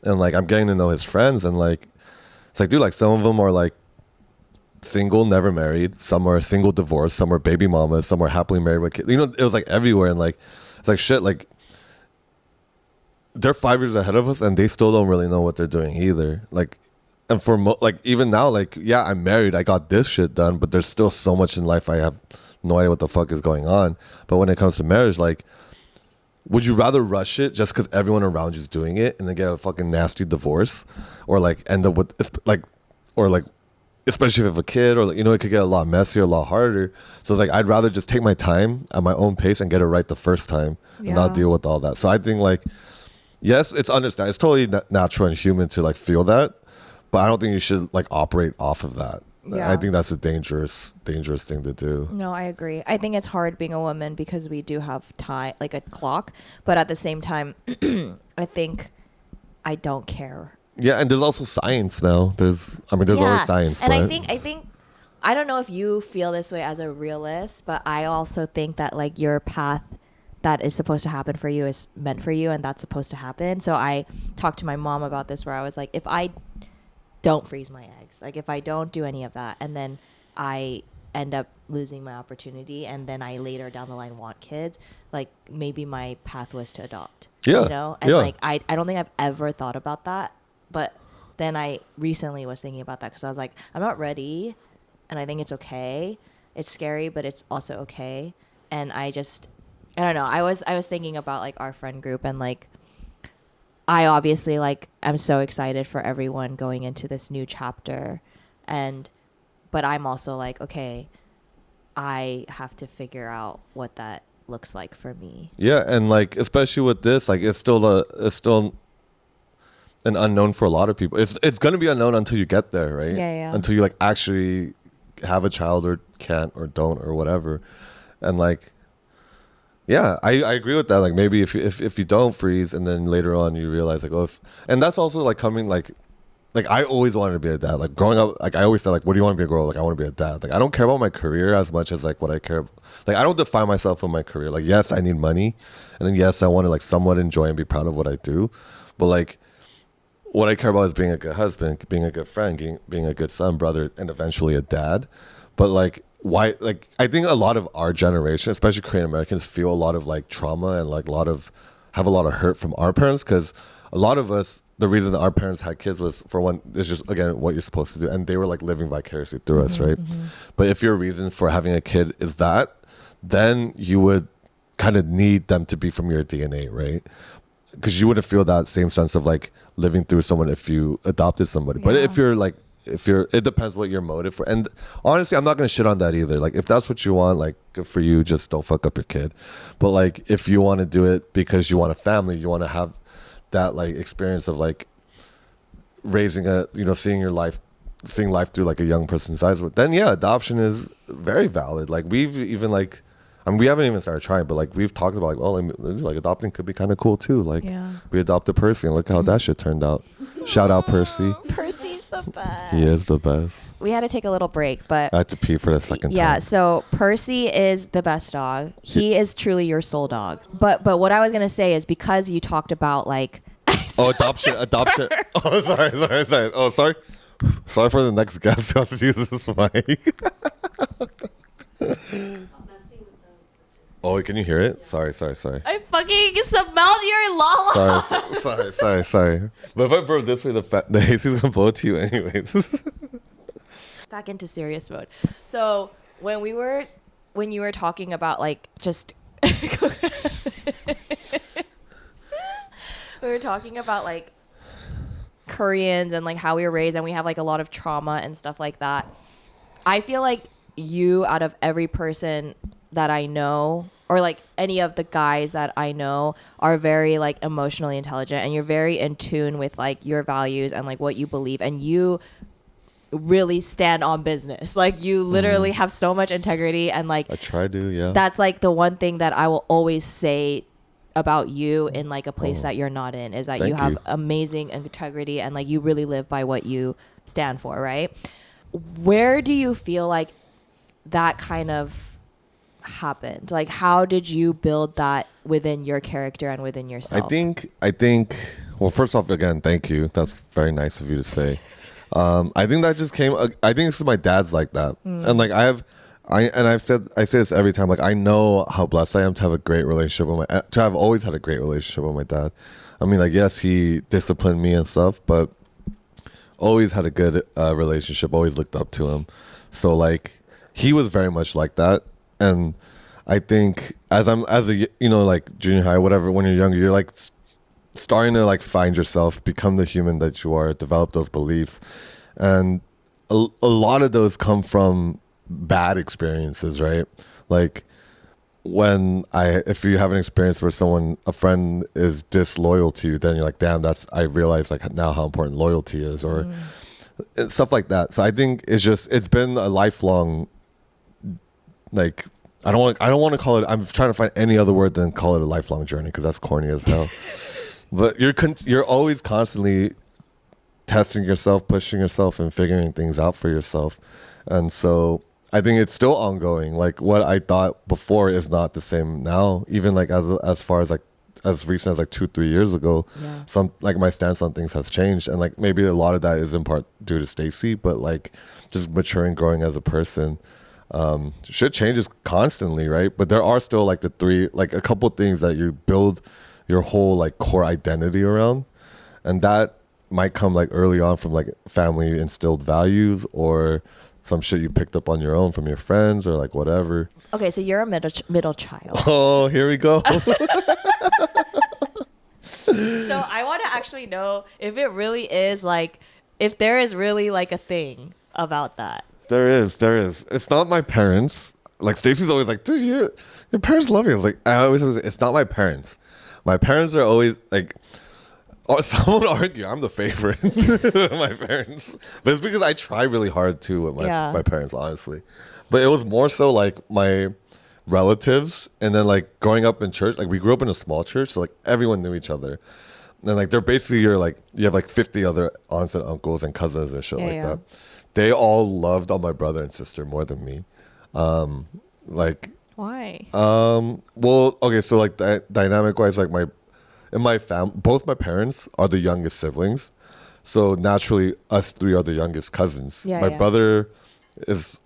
And like I'm getting to know his friends. And like, it's like, dude, like some of them are like single, never married. Some are single, divorced. Some are baby mamas. Some are happily married with kids. You know, it was like everywhere. And like, it's like shit, like they're 5 years ahead of us and they still don't really know what they're doing either. Like, and for like even now, like, yeah, I'm married, I got this shit done, but there's still so much in life I have no idea what the fuck is going on. But when it comes to marriage, like, would you rather rush it just because everyone around you is doing it and then get a fucking nasty divorce, or like end up with like, or like, especially if you have a kid, or, you know, it could get a lot messier, a lot harder. So it's like, I'd rather just take my time at my own pace and get it right the first time and not deal with all that. So I think like, yes, it's understandable. It's totally natural and human to like feel that, but I don't think you should like operate off of that. Yeah. I think that's a dangerous thing to do. No, I agree. I think it's hard being a woman because we do have time, like a clock, but at the same time, I think I don't care. Yeah, and there's also science now. There's always science. And I think I don't know if you feel this way as a realist, but I also think that like your path that is supposed to happen for you is meant for you, and that's supposed to happen. So I talked to my mom about this, where I was like, if I don't freeze my eggs, like if I don't do any of that, and then I end up losing my opportunity, and then I later down the line want kids, like maybe my path was to adopt. Yeah. You know? And like I don't think I've ever thought about that. But then I recently was thinking about that because I was like, I'm not ready, and I think it's okay. It's scary, but it's also okay. And I don't know. I was thinking about like our friend group, and like I obviously like I'm so excited for everyone going into this new chapter, but I'm also like, okay, I have to figure out what that looks like for me. Yeah, and like especially with this, like it's still an unknown for a lot of people. It's going to be unknown until you get there, right? Yeah. Until you like actually have a child or can't or don't or whatever. And like, yeah, I agree with that. Like maybe if you don't freeze and then later on you realize like, oh, and that's also like coming like I always wanted to be a dad. Like growing up, like I always said like, what do you want to be a girl? Like I want to be a dad. Like I don't care about my career as much as like what I care. Like I don't define myself on my career. Like yes, I need money, and then yes, I want to like somewhat enjoy and be proud of what I do, but like, what I care about is being a good husband, being a good friend, being a good son, brother, and eventually a dad. But like, why? Like, I think a lot of our generation, especially Korean Americans, feel a lot of like trauma and like have a lot of hurt from our parents, because a lot of us, the reason that our parents had kids was, for one, it's just, again, what you're supposed to do. And they were like living vicariously through us, right? But if your reason for having a kid is that, then you would kind of need them to be from your DNA, right? Because you wouldn't feel that same sense of like living through someone if you adopted somebody. But if you're like, it depends what your motive for. And honestly, I'm not going to shit on that either. Like, if that's what you want, like, good for you. Just don't fuck up your kid. But like, if you want to do it because you want a family, you want to have that like experience of like raising seeing life through like a young person's eyes, then yeah, adoption is very valid. Like, we've even like, I mean, we haven't even started trying, but like, we've talked about like, well, like adopting could be kind of cool too. Like, we adopted Percy and look how that shit turned out. Shout out Percy. Percy's the best. He is the best. We had to take a little break, but I had to pee for the second time. Yeah, so Percy is the best dog. He is truly your soul dog. But what I was gonna say is, because you talked about like adoption. Oh, sorry. Oh, sorry for the next guest who has to use this mic. Oh, can you hear it? Sorry. I fucking smelled your lala. Sorry. But if I burp this way, the AC's gonna blow to you anyways. Back into serious mode. So when you were talking about like just we were talking about like Koreans and like how we were raised, and we have like a lot of trauma and stuff like that. I feel like you, out of every person that I know, or like any of the guys that I know, are very like emotionally intelligent, and you're very in tune with like your values and like what you believe, and you really stand on business. Like, you literally have so much integrity, and like I try to, yeah. That's like the one thing that I will always say about you in like a place that you're not in, is that you have amazing integrity, and like you really live by what you stand for, right? Where do you feel like that kind of happened? Like, how did you build that within your character and within yourself? I think well, first off, again, thank you. That's very nice of you to say. I think that just came, I think this is my dad's like that. And like I say this every time, like, I know how blessed I am to have a great relationship with to have always had a great relationship with my dad. I mean, like, yes, he disciplined me and stuff, but always had a good relationship, always looked up to him. So like, he was very much like that. And I think as a like junior high, whatever, when you're younger, you're like starting to like find yourself, become the human that you are, develop those beliefs. And a lot of those come from bad experiences, right? Like, if you have an experience where a friend is disloyal to you, then you're like, damn, I realize like now how important loyalty is, or stuff like that. So I think it's been a lifelong, like, I don't want to call it, I'm trying to find any other word than call it a lifelong journey, because that's corny as hell. But you're always constantly testing yourself, pushing yourself, and figuring things out for yourself. And so I think it's still ongoing. Like, what I thought before is not the same now. Even like as far as like as recent as like 2-3 years ago, some like my stance on things has changed, and like maybe a lot of that is in part due to Stacy, but like just maturing, growing as a person. Shit changes constantly, right? But there are still like a couple things that you build your whole like core identity around, and that might come like early on from like family instilled values, or some shit you picked up on your own from your friends, or like whatever. Okay, so you're a middle child. Oh, here we go. So I want to actually know if it really is like, if there is really like a thing about that. There is. It's not my parents. Like, Stacey's always like, dude, your parents love you. I was like, it's not my parents. My parents are always like, someone would argue I'm the favorite of my parents. But it's because I try really hard too with my parents, honestly. But it was more so like my relatives, and then like growing up in church, like we grew up in a small church, so like everyone knew each other. And like they're basically you have like 50 other aunts and uncles and cousins and shit that. They all loved on my brother and sister more than me. Like, why? Well, okay, so like dynamic wise, like in my both my parents are the youngest siblings, so naturally us three are the youngest cousins. My brother is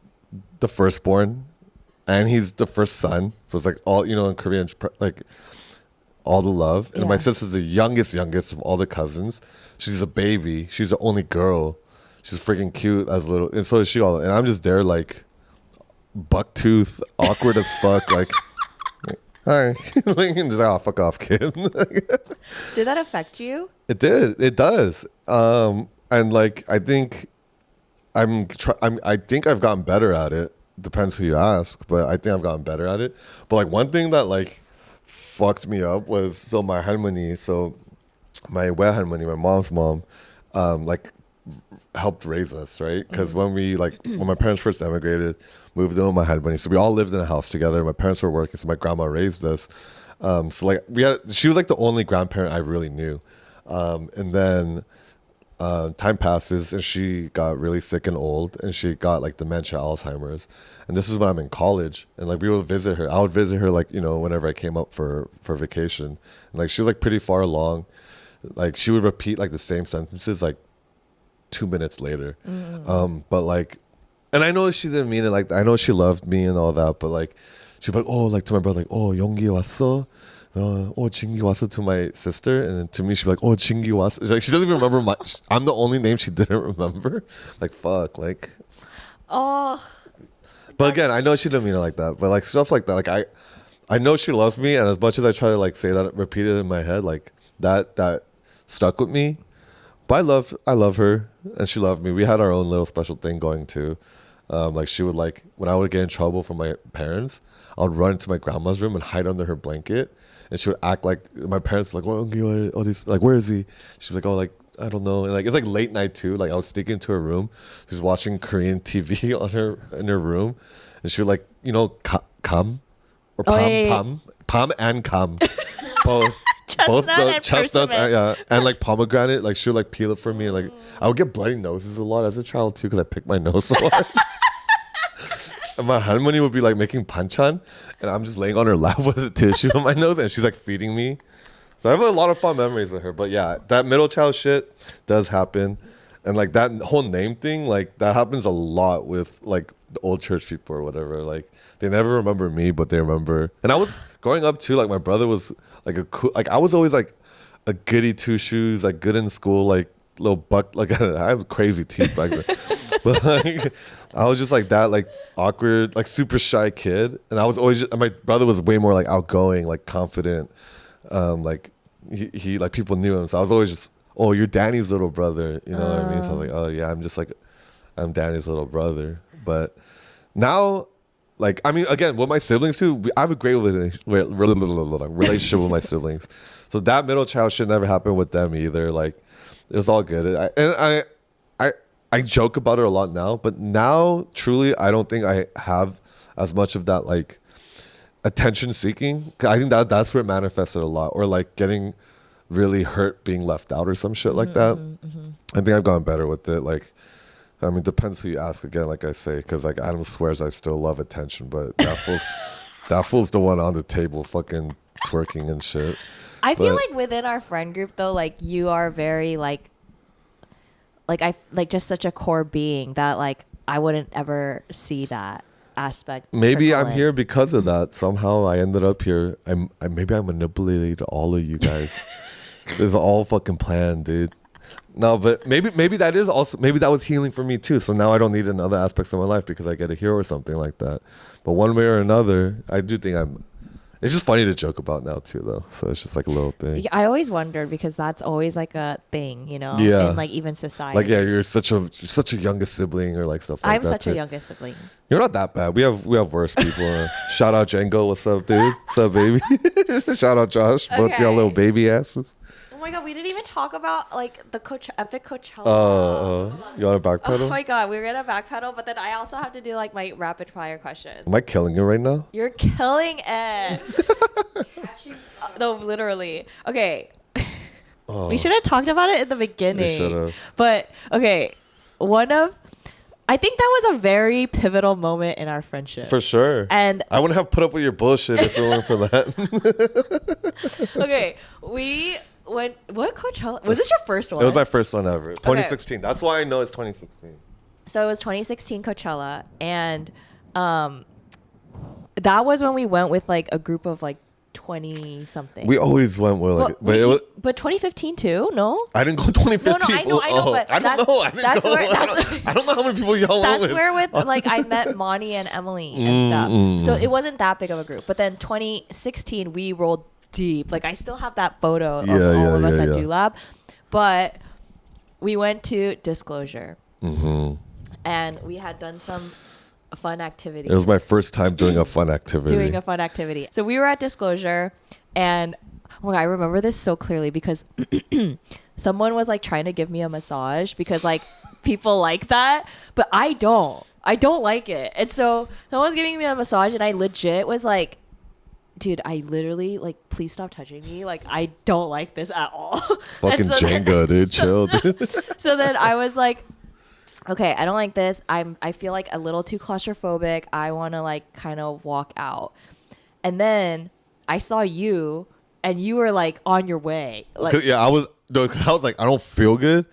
the firstborn, and he's the first son, so it's like all in Korean, like all the love. And my Yeah. sister's the youngest of all the cousins. She's a baby. She's the only girl. She's freaking cute as little, and so is she all. And I'm just there like bucktooth, awkward as fuck, like. Hi, like, just like, oh, fuck off, kid. Did that affect you? It did. It does. And like I think I think I've gotten better at it. Depends who you ask, but I think I've gotten better at it. But like one thing that like fucked me up was so my 할머니, so my 할머니, my mom's mom, like helped raise us, right? Because when my parents first emigrated, moved in with my 할머니, so we all lived in a house together. My parents were working, so my grandma raised us. So like she was like the only grandparent I really knew. And then time passes and she got really sick and old and she got like dementia, Alzheimer's. And this is when I'm in college, and like we would visit her. I would visit her like, whenever I came up for vacation. And like she was like pretty far along. Like she would repeat like the same sentences like 2 minutes later. But like, and I know she didn't mean it like, I know she loved me and all that, but like she'd be like, oh, like to my brother, like, oh, 용기 왔어? 진기 왔어 to my sister, and then to me she'd be like, oh, 진기 왔어. Like, she doesn't even remember much. I'm the only name she didn't remember. Like, fuck, like. Oh. But again, I know she didn't mean it like that. But like stuff like that, like I know she loves me, and as much as I try to like say that, repeat it in my head, like that stuck with me. But I love her, and she loved me. We had our own little special thing going too. Like she would like when I would get in trouble from my parents, I would run into my grandma's room and hide under her blanket, and she would act like my parents were like, "Well, like where is he?" She'd be like, "Oh, like I don't know." And like it's like late night too. Like I would sneak into her room. She's watching Korean TV in her room, and she would like come or pom and come both. Chestnuts and like pomegranate, like she would like peel it for me, and like I would get bloody noses a lot as a child too because I picked my nose so hard. And my 할머니 would be like making panchan, and I'm just laying on her lap with a tissue on my nose, and she's like feeding me. So I have a lot of fun memories with her. But yeah, that middle child shit does happen, and like that whole name thing, like that happens a lot with like the old church people or whatever. Like they never remember me, but they remember. And I was growing up too. Like my brother was like like I was always like a goody two shoes, like good in school, like little buck. Like I have crazy teeth back then, but like I was just like that, like awkward, like super shy kid. And I was always and my brother was way more like outgoing, like confident. Like he like people knew him, so I was always just, oh, you're Danny's little brother, you know what I mean? So I was like, oh yeah, I'm Danny's little brother. But now, like, I mean, again, with my siblings too, I have a great relationship with my siblings. So that middle child shit never happened with them either. Like, it was all good. I joke about it a lot now, but now, truly, I don't think I have as much of that, like, attention seeking. I think that's where it manifested a lot. Or, like, getting really hurt being left out or some shit like that. I think I've gotten better with it. Like, I mean, depends who you ask again, like I say, because like Adam swears I still love attention, but that fool's the one on the table fucking twerking and shit. I feel like within our friend group though, like you are very like just such a core being that like I wouldn't ever see that aspect. Maybe I'm in. here because of that. Somehow I ended up here. Maybe I manipulated all of you guys. It's all fucking planned, dude. No, but maybe that is also, maybe that was healing for me too. So now I don't need another aspects of my life because I get a hero or something like that. But one way or another, I do think it's just funny to joke about now too though. So it's just like a little thing. I always wondered because that's always like a thing, you know? Yeah. In like even society. Like, yeah, you're such a youngest sibling or like stuff like I'm that. such a youngest sibling. You're not that bad. We have worse people. Shout out Django. What's up, dude? What's up, baby? Shout out Josh. Both y'all little baby asses. Oh my god, we didn't even talk about like the epic Coachella. You want to backpedal? Oh my god, we were gonna backpedal, but then I also have to do like my rapid fire questions. Am I killing you right now? You're killing it. No, literally. Okay. We should have talked about it in the beginning. We should have. But okay, I think that was a very pivotal moment in our friendship. For sure. And I wouldn't have put up with your bullshit if it weren't for that. okay, what Coachella? Was this your first one? It was my first one ever. 2016. That's why I know it's 2016. So it was 2016 Coachella, and that was when we went with like a group of like 20 something. We always went with like, but it was. But 2015 too? No. I didn't go 2015. No, I know, but I don't know. I didn't that's go. where- I don't know how many people y'all went That's with. where with like I met Monty and Emily and stuff. So it wasn't that big of a group. But then 2016 we rolled deep. Like I still have that photo of all of us at Dulab. But we went to Disclosure. And we had done some fun activities. It was my first time doing a fun activity. So we were at Disclosure and oh my God, I remember this so clearly because someone was like trying to give me a massage because like people like that, but I don't like it. And so someone was giving me a massage and I legit was like, dude, I literally like, please stop touching me. Like, I don't like this at all. Fucking Jenga, dude. Chill, dude. So then I was like, okay, I don't like this. I feel like a little too claustrophobic. I want to like kind of walk out. And then I saw you and you were like on your way. Like, yeah, I was like, I don't feel good.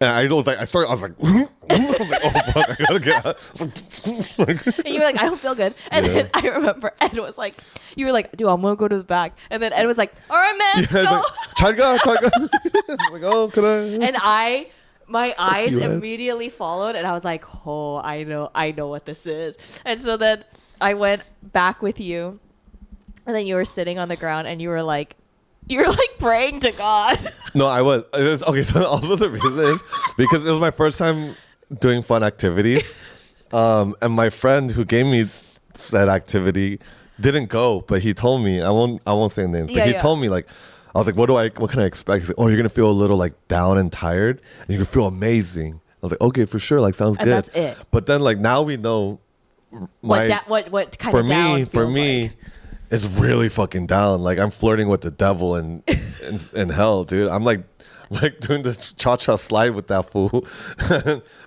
And I was like, I was like, oh fuck, I gotta get out. and you were like, I don't feel good. And then I remember Ed was like, you were like, dude, I'm gonna go to the back. And then Ed was like, all right, man, go. Like, Chaga. I was like, oh, can I? And my eyes you, Ed. immediately followed, and I was like, oh, I know what this is. And so then I went back with you, and then you were sitting on the ground, and you were like praying to God. No, I was. Okay, so also the reason is because it was my first time doing fun activities. And my friend who gave me that activity didn't go, but he told me, I won't say names, but he told me like, I was like, what can I expect? He's like, oh, you're going to feel a little like down and tired and you're going to feel amazing. I was like, okay, for sure. Like, sounds And good. that's it. But then like now we know What kind of down for feels me, like. it's really fucking down. Like I'm flirting with the devil and in hell, dude. I'm like doing this cha-cha slide with that fool.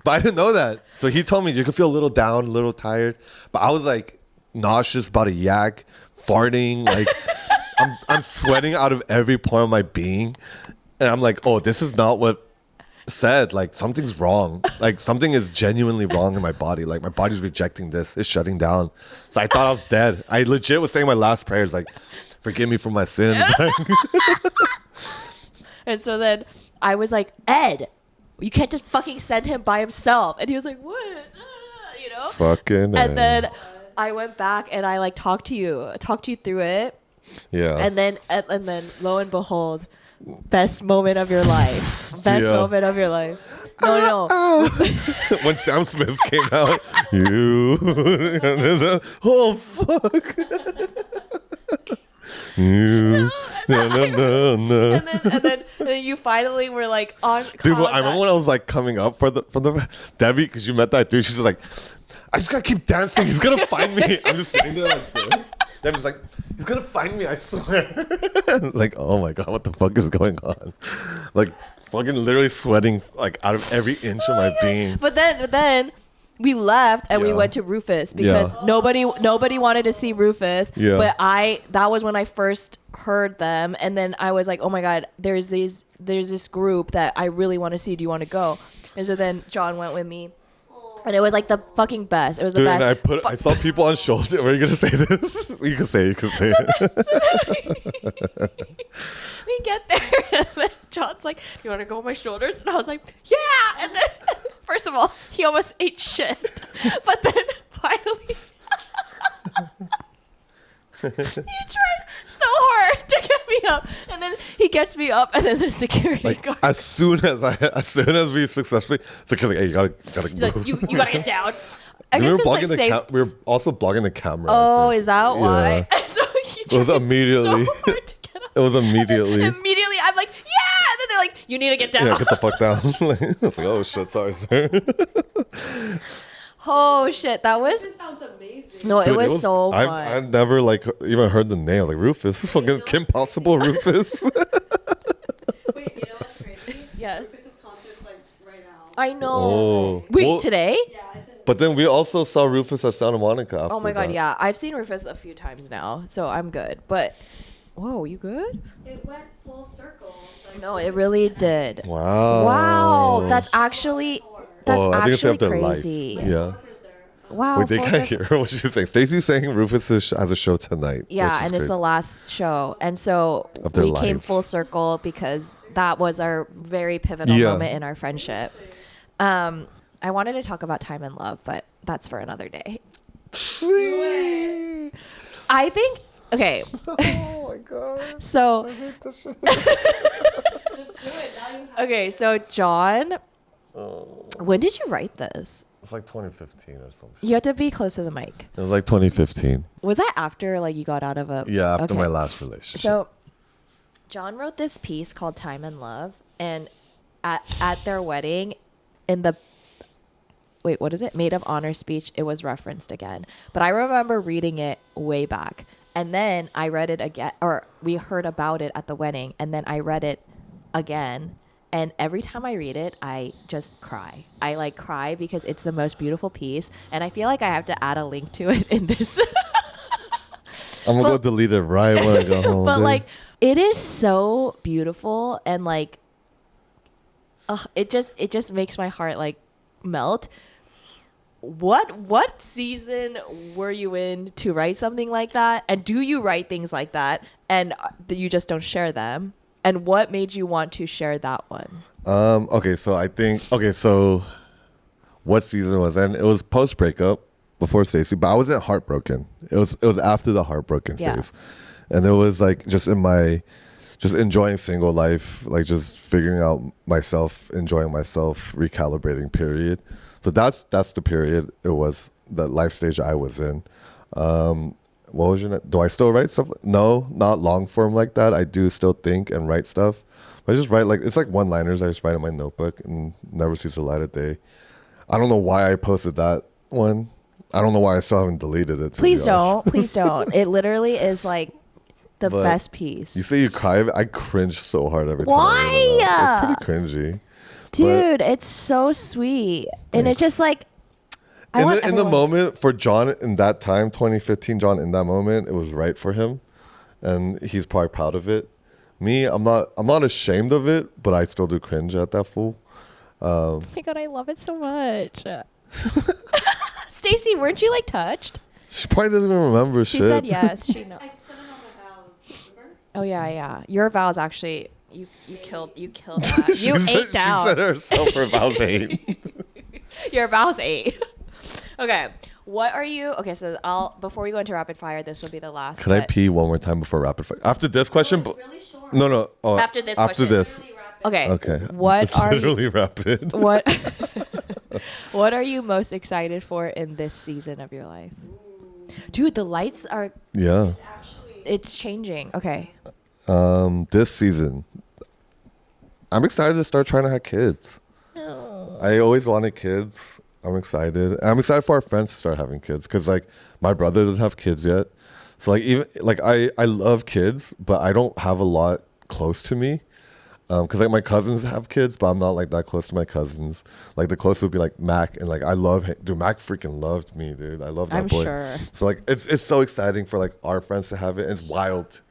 But I didn't know that. So he told me you could feel a little down, a little tired. But I was like nauseous, about a yak, farting. Like I'm sweating out of every pore of my being. And I'm like, oh, this is not what said. Like something's wrong. Like something is genuinely wrong in my body. Like my body's rejecting this. It's shutting down. So I thought I was dead. I legit was saying my last prayers like, forgive me for my sins. And so then I was like, Ed, you can't just fucking send him by himself. And he was like, what? You know? Fucking And then I went back and I like talked to you through it. yeah. And then lo and behold, best moment of your life. Best moment of your life. No. When Sam Smith came out, you. Oh fuck. You. No. And then you finally were like on. Dude, I remember when I was like coming up from the Debbie, because you met that dude. She's like, I just gotta keep dancing. He's gonna find me. I'm just sitting there like this. Debbie's like, he's gonna find me. I swear. Like, oh my god, what the fuck is going on? Like, fucking literally sweating like out of every inch of my being. But then we left and we went to Rufus because nobody wanted to see Rufus. Yeah. But that was when I first heard them, and then I was like, oh my god, there's this group that I really want to see. Do you want to go? And so then John went with me. And it was like the fucking best. It was the Dude, best. and I saw people on shoulder. Were you gonna say this? You can say it. We get there, and then John's like, "You want to go on my shoulders?" And I was like, "Yeah!" And then, first of all, he almost ate shit, but then finally, he tried so hard to get me up, and then he gets me up, and then the security Like guard. as soon as we successfully, security, hey, you gotta He's like, you gotta get down. I we guess were 'cause, like, blogging safe- we were also blogging the camera. Oh, I think. is that why? Yeah. And so he It was tried immediately. so hard to get up. It was immediately. Immediately, I'm like, yeah! And then they're like, you need to get down. Yeah, get the fuck down. I was like, oh shit, sorry, sir. Oh shit, that was This sounds amazing. no, Dude, it was so fun. I never like even heard the name. Like Rufus, fucking Kim Possible Rufus. Wait, you know what's crazy? Yes. Rufus's concert's like right now. I know. Oh. Wait, Well, today? Yeah, it's in. But then we also saw Rufus at Santa Monica. After Oh my god, that. yeah. I've seen Rufus a few times now, so I'm good. But whoa, you good? It went full circle. Like, No, it really did. Wow. Wow, that's actually Oh, I think it's actually after life. crazy. Yeah. Workers there. Wow. Wait, they full can't circle. hear what she's saying. Stacey's saying Rufus has a show tonight. Yeah, which is and it's crazy. the last show. And so Of their we came lives. full circle because that was our very pivotal Yeah. moment in our friendship. I wanted to talk about time and love, but that's for another day. I think, okay. Oh my god. So, Just do it. Now you have okay, so John, when did you write this? It's like 2015 or something. You have to be close to the mic. It was like 2015. Was that after like you got out of a Yeah, after Okay. my last relationship. So John wrote this piece called Time and Love, and at their wedding in the what is it? Maid of Honor speech, it was referenced again. But I remember reading it way back. And then I read it again, or we heard about it at the wedding, and then I read it again. And every time I read it, I just cry. I like cry because it's the most beautiful piece. And I feel like I have to add a link to it in this. I'm gonna go delete it right when I go home. But dude. like, it is so beautiful, and like, it just makes my heart like melt. What season were you in to write something like that? And do you write things like that and you just don't share them? And what made you want to share that one? Okay, so what season was that? It was post breakup before Stacey, but I wasn't heartbroken. It was after the heartbroken Yeah. phase. And it was like just enjoying single life, like just figuring out myself, enjoying myself, recalibrating period. So that's the period it was, the life stage I was in. What was do I still write stuff? No, not long form like that. I do still think and write stuff. But I just write it's like one-liners I just write in my notebook and never sees the light of day. I don't know why I posted that one. I don't know why I still haven't deleted it. Please don't. Please don't. It literally is like the But best piece. You say you cry, I cringe so hard every time. Why? I read it. It's pretty cringy. Dude, it's so sweet. And it's just like, I In want the everyone- moment for John in that time, 2015, John in that moment, it was right for him, and he's probably proud of it. Me, I'm not ashamed of it, but I still do cringe at that fool. Oh my God, I love it so much. Stacey, weren't you like touched? She probably doesn't even remember She shit. said yes. She know. I said it on the vows. Remember? Oh yeah. Your vows actually, you killed that. She You said- ate down. She said herself her vows ate. Your vows ate. Okay. What are you? Okay, so before we go into rapid fire, this will be the last. Can I but- pee one more time before rapid fire? After this question, It's really short. no. Oh, After this After question. this. Really rapid. Okay. Okay. What It's are you? literally rapid. What? What are you most excited for in this season of your life? Dude, the lights are. Yeah. Actually, It's changing. Okay. This season, I'm excited to start trying to have kids. I always wanted kids. I'm excited. I'm excited for our friends to start having kids because like my brother doesn't have kids yet. So like even like I love kids, but I don't have a lot close to me. Because like my cousins have kids, but I'm not like that close to my cousins. Like the closest would be like Mac, and like I love him. Dude, Mac freaking loved me, dude. I love that I'm boy. sure. So like it's so exciting for like our friends to have it. It's wild.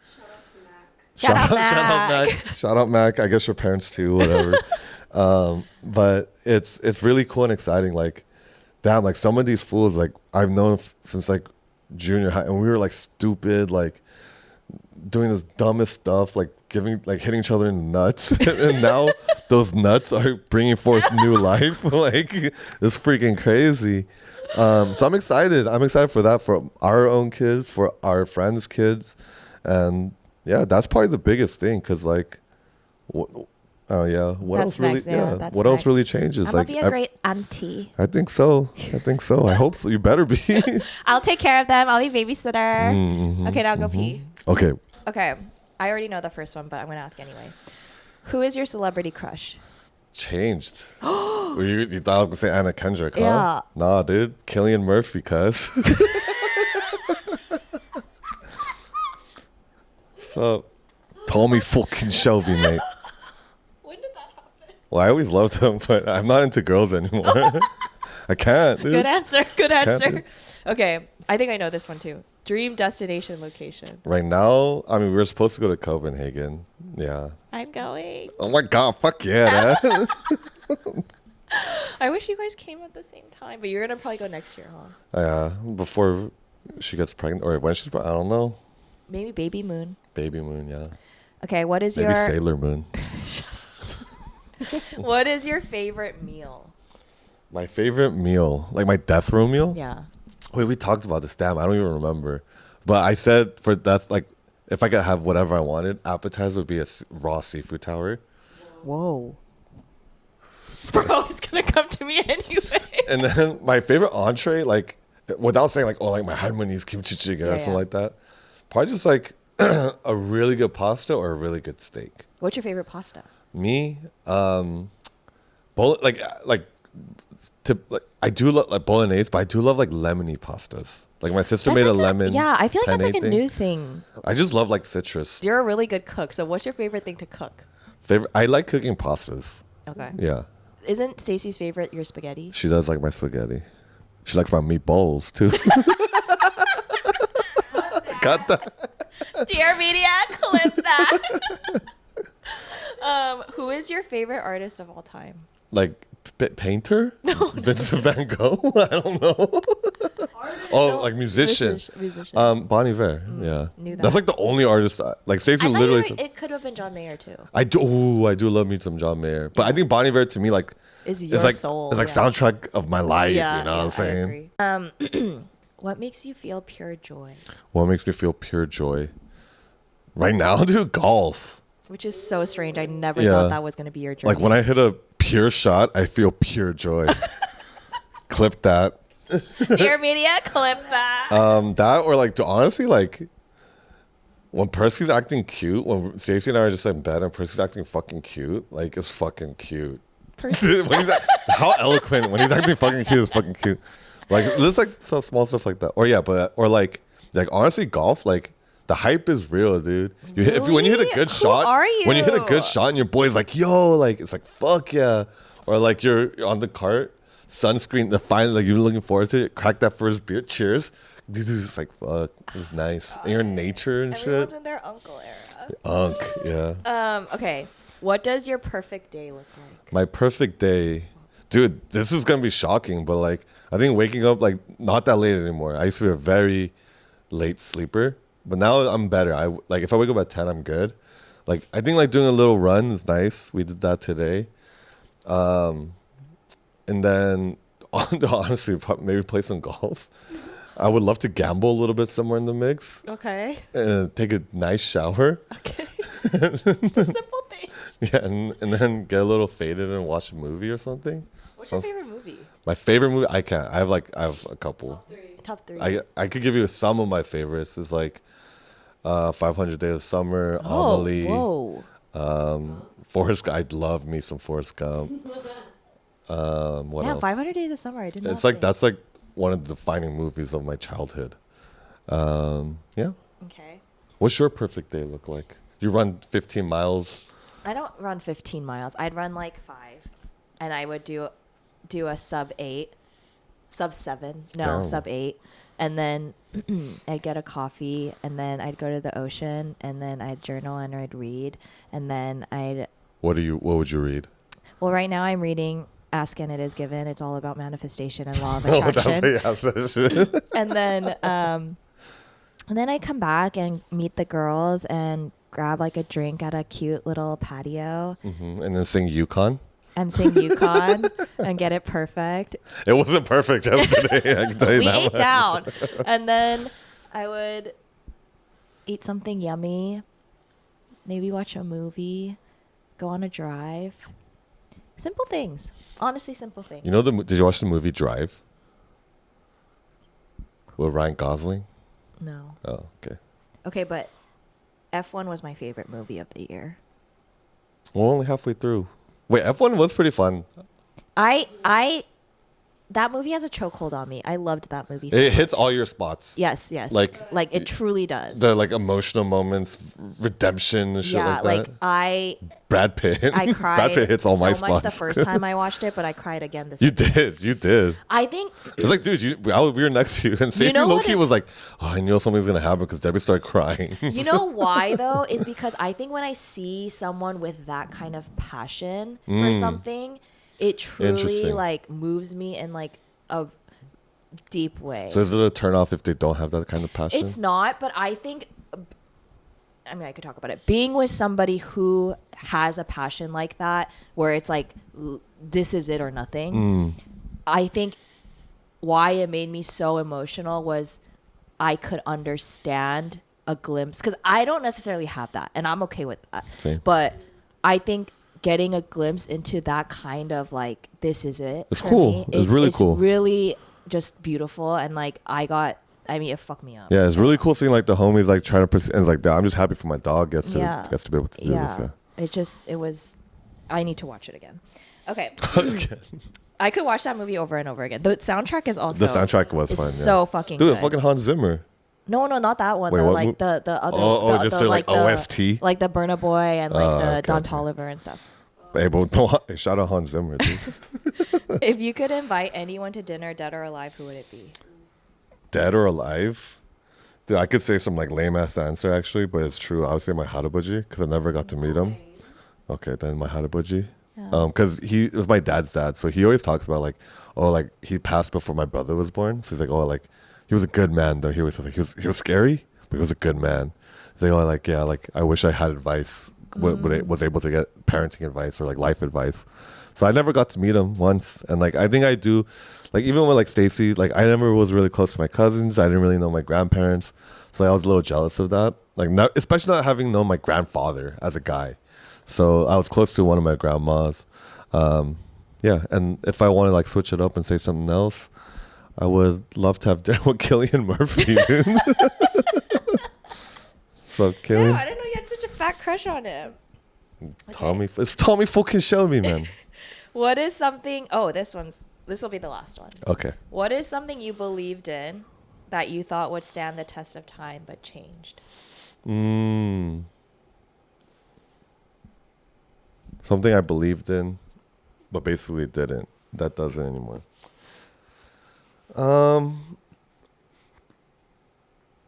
shout out to Mac. Shout out Mac. Shout out Mac. I guess your parents too, whatever. But it's really cool and exciting. Like, damn, like some of these fools, like I've known since like junior high, and we were like stupid, like doing this dumbest stuff, like hitting each other in the nuts. And now those nuts are bringing forth new life. Like it's freaking crazy. So I'm excited. I'm excited for that, for our own kids, for our friends' kids, and yeah, that's probably the biggest thing. Cause like, what That's else really? next, yeah, that's what else next. really changes? I'm like, gonna be a great auntie. I think so. I hope so. You better be. I'll take care of them. I'll be babysitter. Mm-hmm, Okay, now go pee. Okay. Okay, I already know the first one, but I'm gonna ask anyway. Who is your celebrity crush? Changed. you thought I was gonna say Anna Kendrick, huh? Yeah. Nah, dude. Cillian Murphy, cuz. So, Tommy fucking Shelby, mate. When did that happen? Well, I always loved him, but I'm not into girls anymore. I can't, dude. Good answer. Good answer. do. Okay, I think I know this one too. Dream destination location. Right now, I mean, we were supposed to go to Copenhagen. Yeah. I'm going. Oh my god, fuck yeah, man. I wish you guys came at the same time, but you're gonna probably go next year, huh? Yeah, before she gets pregnant or when she's pregnant, I don't know. Maybe baby moon. Baby moon, yeah. Okay, what is Maybe your Sailor Moon. what is your favorite meal? My favorite meal, like my death row meal. Yeah. Wait, we talked about this. Damn, I don't even remember. But I said for death, like if I could have whatever I wanted, appetizer would be a raw seafood tower. Whoa. Bro, it's gonna come to me anyway. And then my favorite entree, like without saying like, oh, like my Haimani's kimchi chicken or something like that. Probably just like a really good pasta or a really good steak. What's your favorite pasta? Me, like I do love like bolognese, but I do love like lemony pastas. Like my sister made a lemon. Yeah, I feel like that's like a thing. new thing. I just love like citrus. You're a really good cook. So what's your favorite thing to cook? I like cooking pastas. Okay. Yeah. Isn't Stacey's favorite your spaghetti? She does like my spaghetti. She likes my meatballs too. Got that. Dear media, clip that. Who is your favorite artist of all time? Like painter? No. Vincent Van Gogh? I don't know. Like musician. Musician. Bon Iver. Yeah. Knew that. That's like the only artist. Like Stacey I thought literally said, it could have been John Mayer too. I do love me some John Mayer. But I think Bon Iver to me like Is your it's like soul. it's like soundtrack of my life, you know what I'm saying? I agree. What makes you feel pure joy? What makes me feel pure joy? Right now, dude, golf. Which is so strange. I never thought that was going to be your journey. Like when I hit a pure shot, I feel pure joy. Clip that. Dear media, clip that. That or like to honestly like when Percy's acting cute, when Stacey and I are just in bed and Percy's acting fucking cute, like it's fucking cute. How eloquent when he's acting fucking cute is fucking cute. Like there's like some small stuff like that. Or yeah, but or like honestly golf, like the hype is real, dude. When you hit a good shot, are you? when you hit a good shot and your boy's like, yo, like it's like fuck yeah. Or like you're on the cart, sunscreen, the final like you're looking forward to it, crack that first beer, cheers. Dude, it's just like fuck, it's nice. And you're in nature and Everyone's shit. in their uncle era. Unk, yeah. Okay. What does your perfect day look like? My perfect day, dude, this is gonna be shocking, but like I think waking up like not that late anymore. I used to be a very late sleeper, but now I'm better. I like if I wake up at 10, I'm good. Like I think like doing a little run is nice. We did that today. And then honestly, maybe play some golf. I would love to gamble a little bit somewhere in the mix. Okay. And take a nice shower. Okay. Just simple things. Yeah, and then get a little faded and watch a movie or something. What's your favorite movie? My favorite movie, I can't. I have a couple. Top three. I could give you some of my favorites. It's like 500 Days of Summer, Amelie. Whoa. Forrest Gump. I love me some Forrest Gump. What else? 500 Days of Summer. I didn't know. It's like that's like one of the defining movies of my childhood. Yeah. Okay. What's your perfect day look like? You run 15 miles. I don't run 15 miles. I'd run like 5, and I would do a sub 8, sub 7. No, Damn. sub 8, and then I'd get a coffee, and then I'd go to the ocean, and then I'd journal and I'd read, and then What would you read? Well, right now I'm reading Ask and It Is Given. It's all about manifestation and law of Oh, attraction. that's it. And then I come back and meet the girls and grab like a drink at a cute little patio And then sing Yukon. and sing Yukon and get it perfect. It wasn't perfect yesterday. I can tell you We that ate much. down. And then I would eat something yummy, maybe watch a movie, go on a drive. Simple things. Honestly, simple things. You know did you watch the movie Drive? With Ryan Gosling? No. Oh, okay. Okay, but F1 was my favorite movie of the year. We're only halfway through. Wait, F1 was pretty fun. That movie has a chokehold on me. I loved that movie so It hits much. all your spots. Yes. Like it truly does. The like emotional moments, redemption and shit yeah, like that. Brad Pitt. I cried Brad Pitt hits all so my much spots. the first time I watched it, but I cried again this You time. You did. I think It's like, dude, we were next to you, and Stacey know what Loki was like, "Oh, I knew something was gonna happen," because Debbie started crying. you know why though is because I think when I see someone with that kind of passion for something, it truly Interesting. like moves me in like a deep way. So is it a turn off if they don't have that kind of passion? It's not, but I think, I mean, I could talk about it. Being with somebody who has a passion like that, where it's like, this is it or nothing. I think why it made me so emotional was I could understand a glimpse, because I don't necessarily have that, and I'm okay with that. Same. But I think getting a glimpse into that kind of like, this is it. It's for cool. me, It's really cool. Really just beautiful, and like it fucked me up. Yeah, it's really cool seeing like the homies like trying to pursue, and it's like I'm just happy for my dog gets to Yeah. be able to do this. It was. I need to watch it again. Okay. Okay. I could watch that movie over and over again. The soundtrack is also. The soundtrack was is fun. so Yeah. fucking Dude, good. fucking Hans Zimmer. No, not that one. Wait, the, what like the other. Oh, the, just the, their, like, OST? Like the Burna Boy and like the okay, Don okay. Toliver and stuff. Hey, but don't, shout out Hans Zimmer, dude. If you could invite anyone to dinner, dead or alive, who would it be? Dead or alive? Dude, I could say some like lame ass answer actually, but it's true. I would say my harabuji because I never got to meet him. Okay, then my harabuji. Because he was my dad's dad, so he always talks about like, oh, like he passed before my brother was born. So he's like, oh, like he was a good man though. He always says like he was scary, but he was a good man. He's like, oh, like yeah, like I wish I had advice, was able to get parenting advice or like life advice. So I never got to meet him once, and like I think I do, like even with like Stacy, like I never was really close to my cousins. I didn't really know my grandparents, so I was a little jealous of that. Like not, especially not having known my grandfather as a guy. So I was close to one of my grandmas. Yeah, and if I want to like switch it up and say something else, I would love to have dinner with Cillian Murphy, dude. So Cillian, I didn't know you had such a fat crush on him. Tommy, it's Tommy fucking Shelby, man. What is something? Oh, this will be the last one. Okay. What is something you believed in that you thought would stand the test of time but changed? Something I believed in, but basically didn't. That doesn't anymore.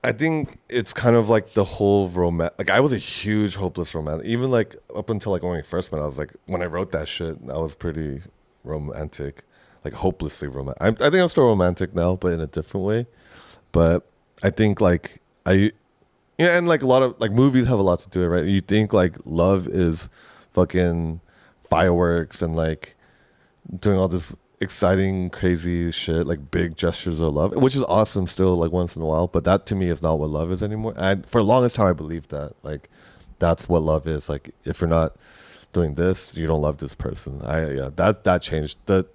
I think it's kind of like the whole romance. Like I was a huge hopeless romantic. Even like up until like when we first met, I was like, when I wrote that shit, I was pretty romantic, like hopelessly romantic. I think I'm still romantic now, but in a different way. But I think like and like a lot of like movies have a lot to do with it, right? You think like love is fucking fireworks and like doing all this exciting, crazy shit, like big gestures of love, which is awesome still, like once in a while. But that to me is not what love is anymore. And for the longest time, I believed that, like, that's what love is. Like, if you're not doing this, you don't love this person. That changed. The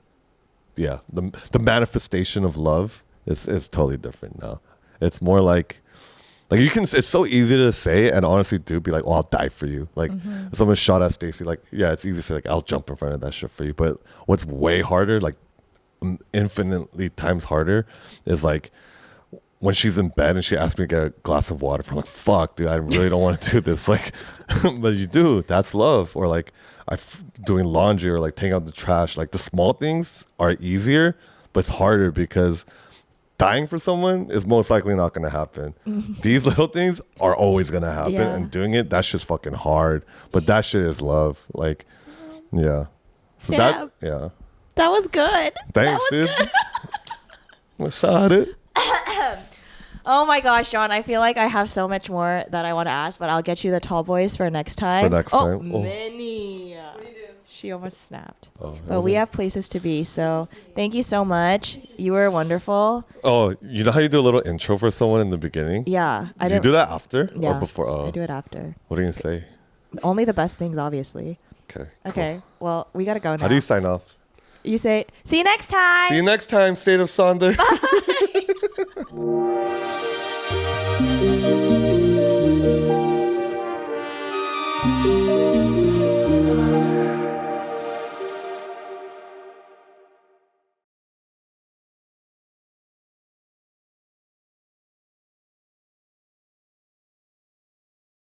manifestation of love is totally different now. It's more like you can. It's so easy to say and honestly do be like, "Oh, I'll die for you." Like, if someone shot at Stacy, like, yeah, it's easy to say like, "I'll jump in front of that shit for you." But what's way harder, like infinitely times harder, is like when she's in bed and she asks me to get a glass of water. I'm like, "Fuck, dude, I really don't want to do this." Like, but you do. That's love. Or like doing laundry or like taking out the trash. Like the small things are easier, but it's harder because dying for someone is most likely not going to happen. These little things are always going to happen. Yeah. And doing it, that's just fucking hard. But that shit is love. Like, yeah. So Damn. yeah. That was good. Thanks, dude. What's at it? Oh my gosh, John, I feel like I have so much more that I want to ask, but I'll get you the tall boys for next time. For next time? Oh. Minnie. What do you do? She almost snapped. Oh, But we have places to be, so thank you so much. You were wonderful. Oh, you know how you do a little intro for someone in the beginning? Yeah. Do you do that after Yeah. or before? I do it after. What are you going to say? Only the best things, obviously. Okay. Okay. Well, we got to go now. How do you sign off? You say, see you next time. See you next time, State of Sonder.